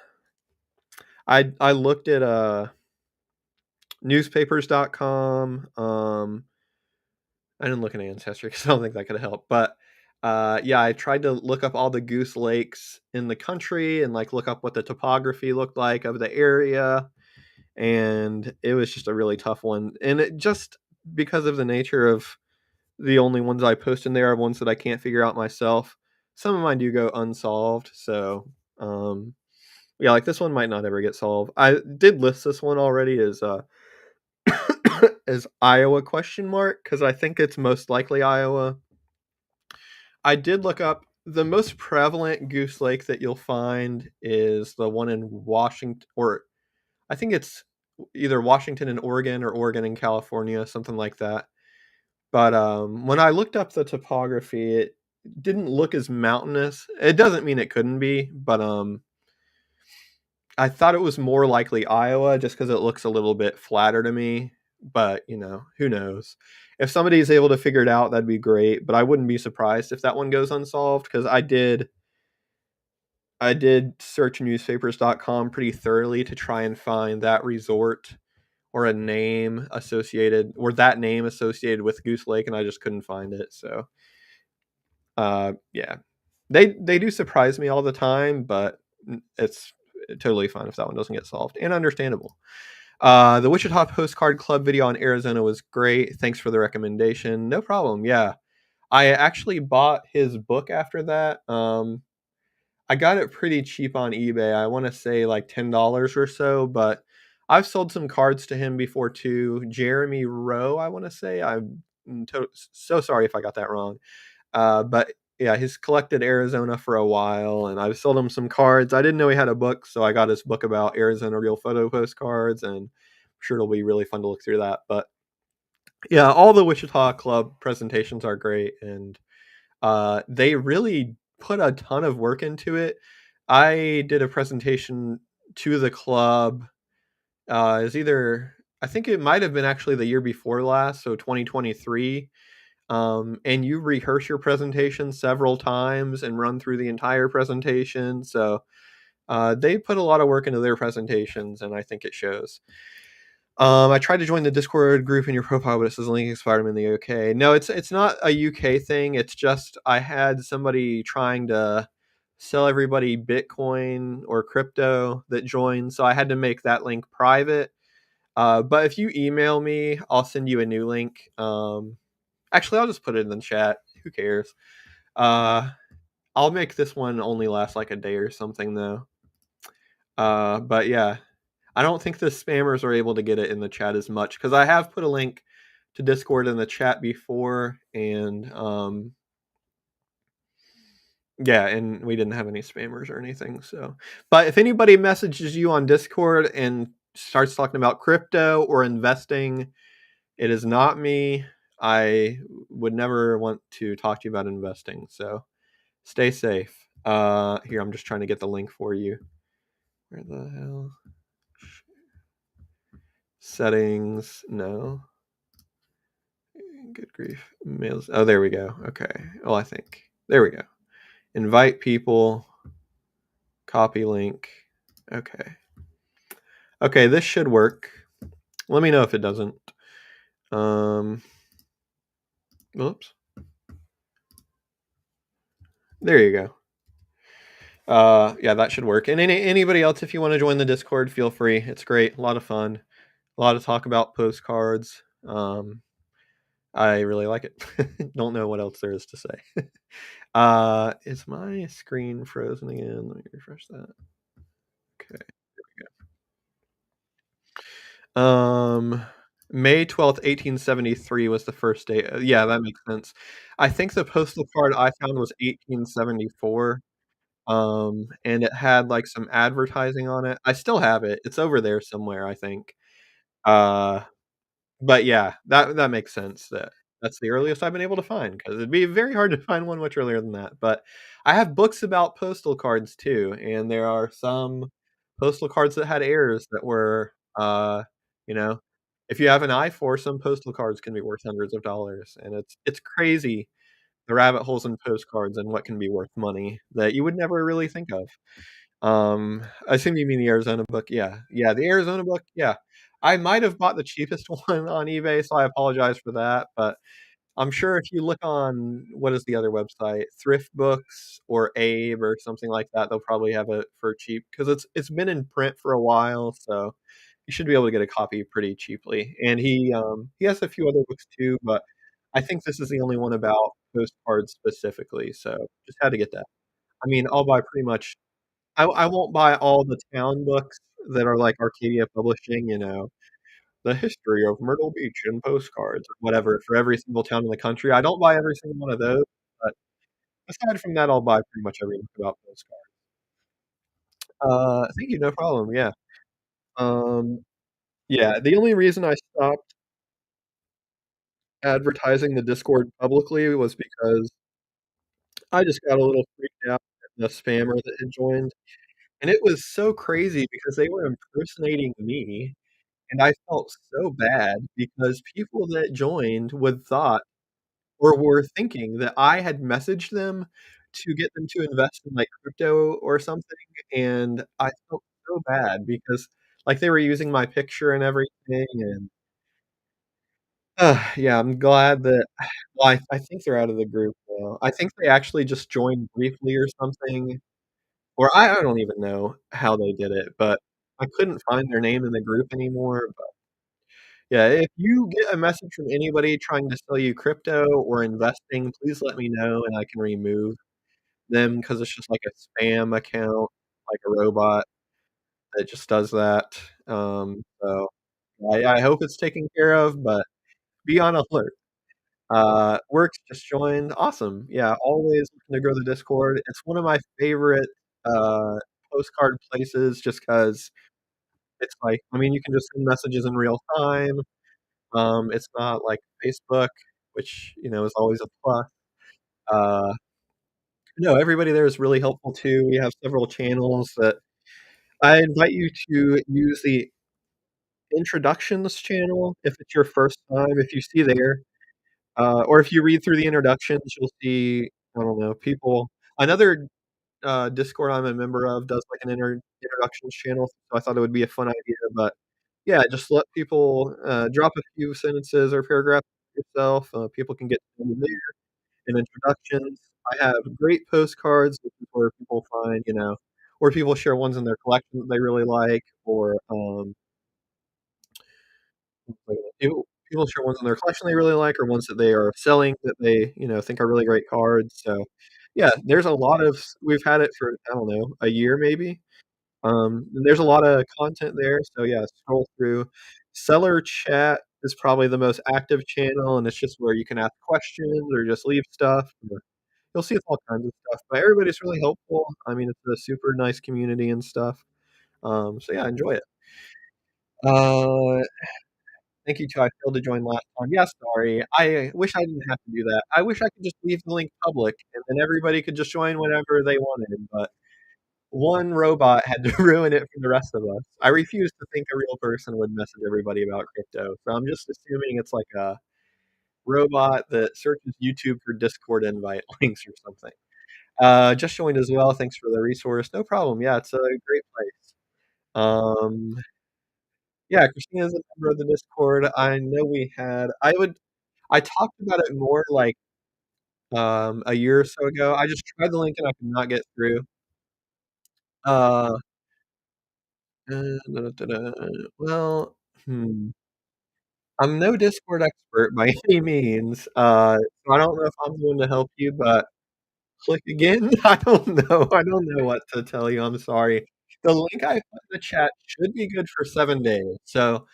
I looked at newspapers.com. I didn't look at Ancestry because I don't think that could help. But yeah, I tried to look up all the goose lakes in the country and like look up what the topography looked like of the area, and it was just a really tough one. And it just because of the nature of the only ones I post in there are ones that I can't figure out myself. some of mine do go unsolved, so, yeah, like, this one might not ever get solved. I did list this one already as Iowa question mark because I think it's most likely Iowa. I did look up the most prevalent goose lake that you'll find is the one in Washington, or I think it's either Washington and Oregon or Oregon and California, something like that. But, when I looked up the topography, it didn't look as mountainous. It doesn't mean it couldn't be, but, I thought it was more likely Iowa just because it looks a little bit flatter to me, but, who knows? If somebody is able to figure it out, that'd be great, but I wouldn't be surprised if that one goes unsolved because I did search newspapers.com pretty thoroughly to try and find that resort or a name associated or that name associated with Goose Lake, and I just couldn't find it, so, yeah. They do surprise me all the time, but it's totally fine if that one doesn't get solved, and understandable. The Wichita Postcard Club video on Arizona was great. Thanks for the recommendation. No problem. Yeah. I actually bought his book after that. I got it pretty cheap on eBay. I want to say like $10 or so, but I've sold some cards to him before too. Jeremy Rowe, I want to say. I'm so sorry if I got that wrong. But yeah, he's collected Arizona for a while, and I've sold him some cards. I didn't know he had a book, so I got his book about Arizona real photo postcards, and I'm sure it'll be really fun to look through that. But yeah, all the Wichita Club presentations are great, and they really put a ton of work into it. I did a presentation to the club. Is either I think it might have been actually the year before last, so 2023, and you rehearse your presentation several times and run through the entire presentation. So they put a lot of work into their presentations, and I think it shows. I tried to join the Discord group in your profile, but it says the link expired. I'm in the UK. No, it's not a UK thing. It's just I had somebody trying to sell everybody Bitcoin or crypto that joined, so I had to make that link private. But if you email me, I'll send you a new link. Actually, I'll just put it in the chat. Who cares? Uh, I'll make this one only last like a day or something though. But yeah, I don't think the spammers are able to get it in the chat as much because I have put a link to Discord in the chat before, and yeah, and we didn't have any spammers or anything. So, but if anybody messages you on Discord and starts talking about crypto or investing, it is not me. I would never want to talk to you about investing. So stay safe. Here, I'm just trying to get the link for you. Where the hell? Settings, no. Good grief. Mails. Oh, there we go. Okay. Oh, I think. There we go. Invite people. Copy link. Okay. Okay, this should work. Let me know if it doesn't. Whoops. There you go. Yeah, that should work. And anybody else, if you want to join the Discord, feel free. It's great. A lot of fun. A lot of talk about postcards. I really like it. Don't know what else there is to say. Is my screen frozen again? Let me refresh that. Okay. May 12th, 1873 was the first day. Yeah, that makes sense. I think the postal card I found was 1874. And it had, like, some advertising on it. I still have it. It's over there somewhere, I think. Uh, but yeah, that makes sense that that's the earliest I've been able to find because 'cause it'd be very hard to find one much earlier than that, but I have books about postal cards too, and there are some postal cards that had errors that were, you know if you have an eye for some postal cards can be worth hundreds of dollars, and it's crazy the rabbit holes in postcards and what can be worth money that you would never really think of. I assume you mean the Arizona book. Yeah. Yeah, the Arizona book, yeah. I might have bought the cheapest one on eBay, so I apologize for that, but I'm sure if you look on what is the other website? Thrift Books or Abe or something like that, they'll probably have it for cheap because it's been in print for a while, so you should be able to get a copy pretty cheaply. And he has a few other books too, but I think this is the only one about postcards specifically, so just had to get that. I mean, I'll buy pretty much I won't buy all the town books that are like Arcadia Publishing, The History of Myrtle Beach in Postcards or whatever for every single town in the country. I don't buy every single one of those, but aside from that, I'll buy pretty much every book about postcards. Thank you, no problem, yeah. Um, yeah, the only reason I stopped advertising the Discord publicly was because I just got a little freaked out at the spammer that had joined, and it was so crazy because they were impersonating me, and I felt so bad because people that joined would thought or were thinking that I had messaged them to get them to invest in, like, crypto or something, and I felt so bad because, like, they were using my picture and everything, and yeah, I'm glad that well, I think they're out of the group now. I think they actually just joined briefly or something, or I don't even know how they did it, but I couldn't find their name in the group anymore, but yeah, if you get a message from anybody trying to sell you crypto or investing, please let me know and I can remove them because it's just like a spam account, like a robot that just does that. So I hope it's taken care of, but be on alert. Works just joined. Awesome. Yeah, always looking to grow the Discord. It's one of my favorite uh, postcard places just because it's like, I mean, you can just send messages in real time. It's not like Facebook, which, is always a plus. Uh, no, everybody there is really helpful too. We have several channels that I invite you to use the introductions channel if it's your first time. If you see there, or if you read through the introductions, you'll see, I don't know, people. Another Discord I'm a member of does like an introductions channel, so I thought it would be a fun idea. But yeah, just let people drop a few sentences or paragraphs yourself. People can get to know you there in introductions. I have great postcards, which is where people find, or people share ones in their collection that they really like, or like, people share ones in their collection they really like, or ones that they are selling that they, think are really great cards. So, yeah, there's a lot of we've had it for, I don't know, a year maybe. And there's a lot of content there, so, yeah, scroll through. Seller chat is probably the most active channel, and it's just where you can ask questions or just leave stuff, or you'll see all kinds of stuff, but everybody's really helpful. I mean, it's a super nice community and stuff. So yeah, enjoy it. Uh Thank you too. I failed to join last time. Yeah, sorry. I wish I didn't have to do that. I wish I could just leave the link public and then everybody could just join whenever they wanted, but one robot had to ruin it for the rest of us. I refuse to think a real person would message everybody about crypto, so I'm just assuming it's like a robot that searches YouTube for Discord invite links or something. Just joined as well. Thanks for the resource. No problem. Yeah, it's a great place. Um, yeah, Christina's a member of the Discord. I know I talked about it more like a year or so ago. I just tried the link and I could not get through. Uh, well, hmm. I'm no Discord expert by any means. So I don't know if I'm the one to help you, but click again. I don't know. I don't know what to tell you. I'm sorry. The link I put in the chat should be good for 7 days. So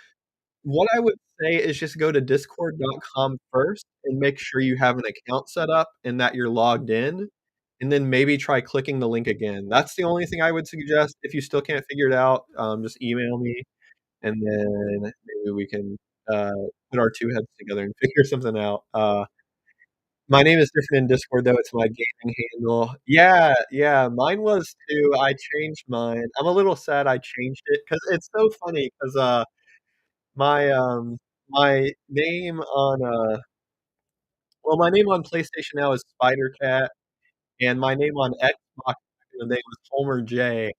what I would say is just go to discord.com first and make sure you have an account set up and that you're logged in, and then maybe try clicking the link again. That's the only thing I would suggest. If you still can't figure it out, just email me, and then maybe we can, uh, put our 2 heads together and figure something out. My name is different in Discord, though, it's my gaming handle. Yeah, yeah, mine was too. I changed mine. I'm a little sad I changed it because it's so funny 'cause, my, um, my name on, my name on PlayStation now is Spider Cat, and my name on Xbox back in the day was Homer J.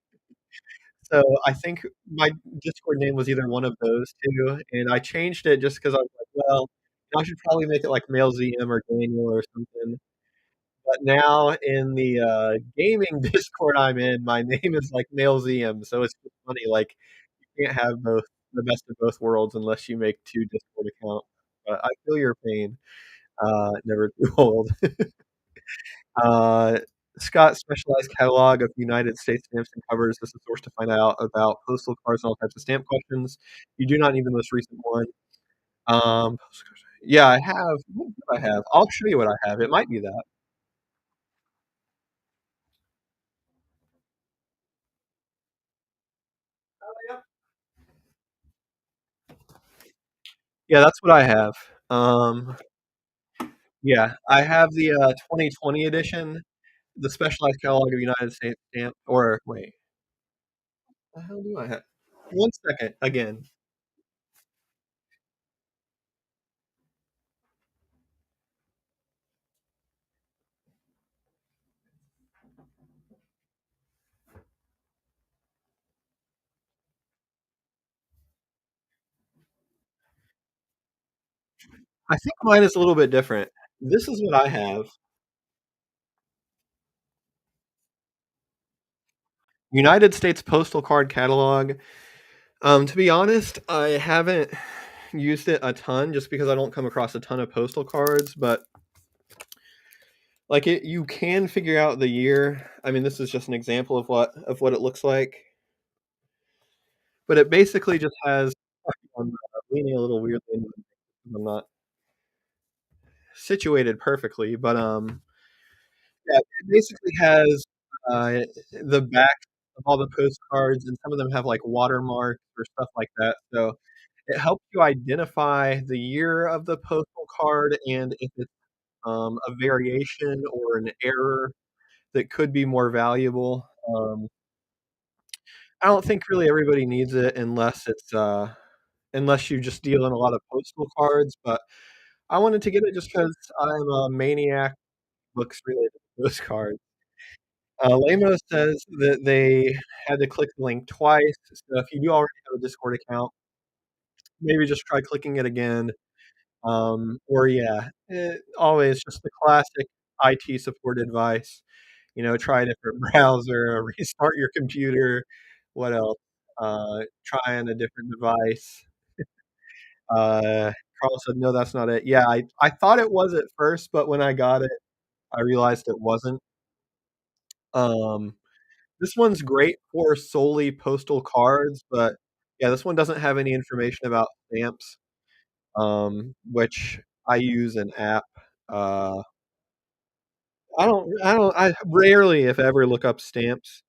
So, I think my Discord name was either one of those 2, and I changed it just because I was like, "Well, I should probably make it like Male ZM or Daniel or something." But now in the, gaming Discord I'm in, my name is like Male ZM, so it's just funny, like, you can't have both the best of both worlds unless you make 2 Discord accounts, but I feel your pain. Never too old. Uh, Scott's specialized catalog of United States stamps and covers is a source to find out about postal cards and all types of stamp questions. You do not need the most recent one. Yeah, I have. What do I have? I'll show you what I have. It might be that. Yep. Yeah, that's what I have. Yeah, I have the 2020 edition, the specialized catalog of United States stamp. Or wait, the hell do I have? One second. Again, I think mine is a little bit different. This is what I have. United States Postal Card Catalog. To be honest, I haven't used it a ton just because I don't come across a ton of postal cards, but like you can figure out the year. I mean, this is just an example of what it looks like, but it basically just has. I'm leaning a little weirdly into the I'm not situated perfectly, but yeah, it basically has uh, the back of all the postcards, and some of them have like watermarks or stuff like that. So it helps you identify the year of the postal card and if it's a variation or an error that could be more valuable. I don't think really everybody needs it unless you just deal in a lot of postal cards. But I wanted to get it just because I'm a maniac books related to postcards. Lamo says that they had to click the link twice. So if you do already have a Discord account, maybe just try clicking it again. Or yeah, always just the classic IT support advice. Try a different browser, restart your computer. What else? Try on a different device. Carl said, "No, that's not it." Yeah, I thought it was at first, but when I got it, I realized it wasn't. Um, this one's great for solely postal cards, but yeah, this one doesn't have any information about stamps, which I use an app. Uh, I rarely, if ever, look up stamps.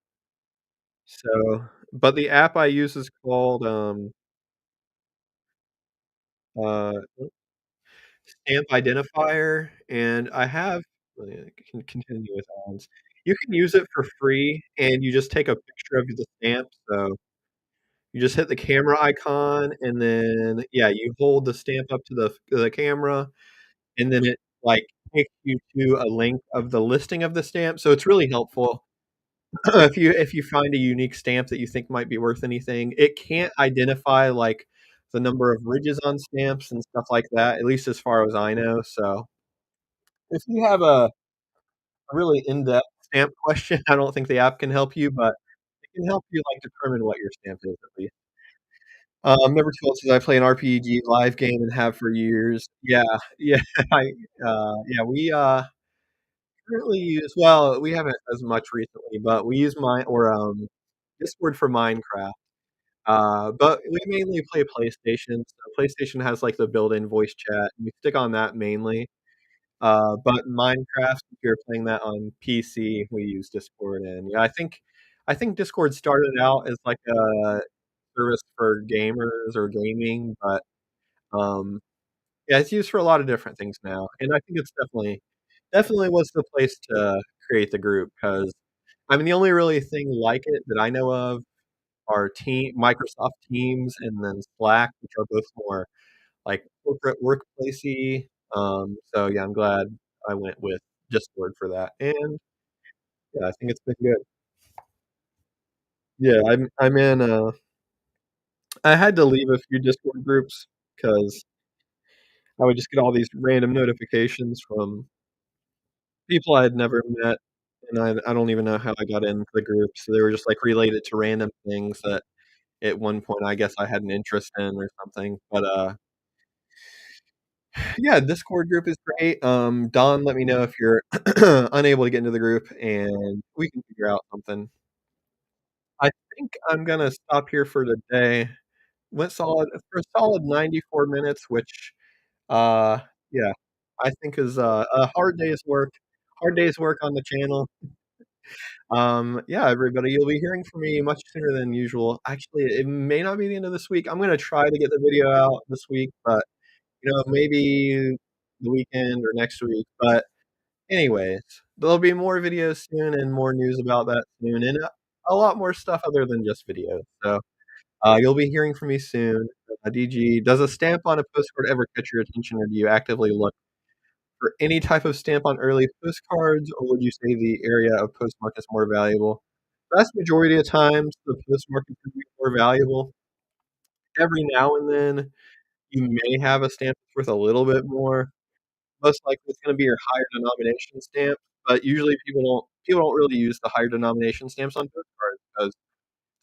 But the app I use is called uh, Stamp Identifier, and I have. Can continue with ads. You can use it for free, and you just take a picture of the stamp. So you just hit the camera icon, and then yeah, you hold the stamp up to the camera, and then it like takes you to a link of the listing of the stamp. So it's really helpful if you find a unique stamp that you think might be worth anything. It can't identify like the number of ridges on stamps and stuff like that, at least as far as I know. So if you have a really in-depth stamp question, I don't think the app can help you, but it can help you like determine what your stamp is at least. Number 12 says I play an RPG live game and have for years. Yeah, yeah, yeah. We currently use well, we haven't as much recently, but we use Discord for Minecraft. But we mainly play PlayStation. So PlayStation has like the built-in voice chat, and we stick on that mainly. But Minecraft, if you're playing that on PC, we use Discord, and yeah, I think Discord started out as like a service for gamers or gaming, but um, yeah, it's used for a lot of different things now, and I think it's definitely was the place to create the group because I mean the only really thing like it that I know of are Microsoft Teams and then Slack, which are both more like corporate workplacey. So yeah, I'm glad I went with Discord for that, and yeah, I think it's been good. Yeah, I'm in. I had to leave a few Discord groups because I would just get all these random notifications from people I had never met, and I don't even know how I got into the groups. They were just like related to random things that at one point I guess I had an interest in or something. But Yeah, Discord group is great. Don, let me know if you're unable to get into the group, and we can figure out something. I think I'm gonna stop here for the day. Went solid for a solid 94 minutes, which, uh, yeah, I think is, a hard day's work on the channel. Yeah, everybody, you'll be hearing from me much sooner than usual. Actually, it may not be the end of this week. I'm gonna try to get the video out this week, but, maybe the weekend or next week. But anyways, there'll be more videos soon and more news about that soon, and a lot more stuff other than just videos. So, you'll be hearing from me soon. DG, does a stamp on a postcard ever catch your attention, or do you actively look for any type of stamp on early postcards, or would you say the area of postmark is more valuable? Vast majority of times, the postmark is gonna be more valuable. Every now and then, you may have a stamp that's worth a little bit more. Most likely, it's gonna be your higher denomination stamp, but usually people don't really use the higher denomination stamps on postcards because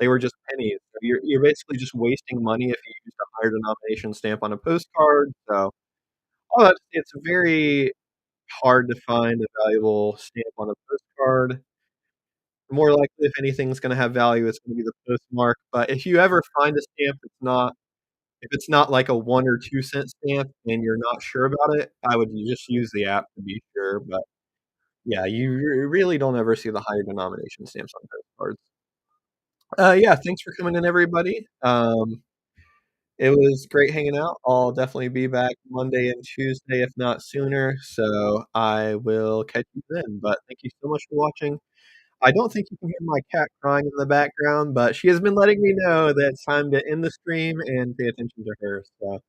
they were just pennies. So you're basically just wasting money if you use a higher denomination stamp on a postcard. So all that to say, it's very hard to find a valuable stamp on a postcard. More likely, if anything's gonna have value, it's gonna be the postmark. But if you ever find a stamp that's not if it's not like a 1 or 2 cent stamp and you're not sure about it, I would just use the app to be sure. But yeah, you really don't ever see the higher denomination stamps on postcards. Yeah, thanks for coming in, everybody. It was great hanging out. I'll definitely be back Monday and Tuesday, if not sooner. So I will catch you then. But thank you so much for watching. I don't think you can hear my cat crying in the background, but she has been letting me know that it's time to end the stream and pay attention to her. So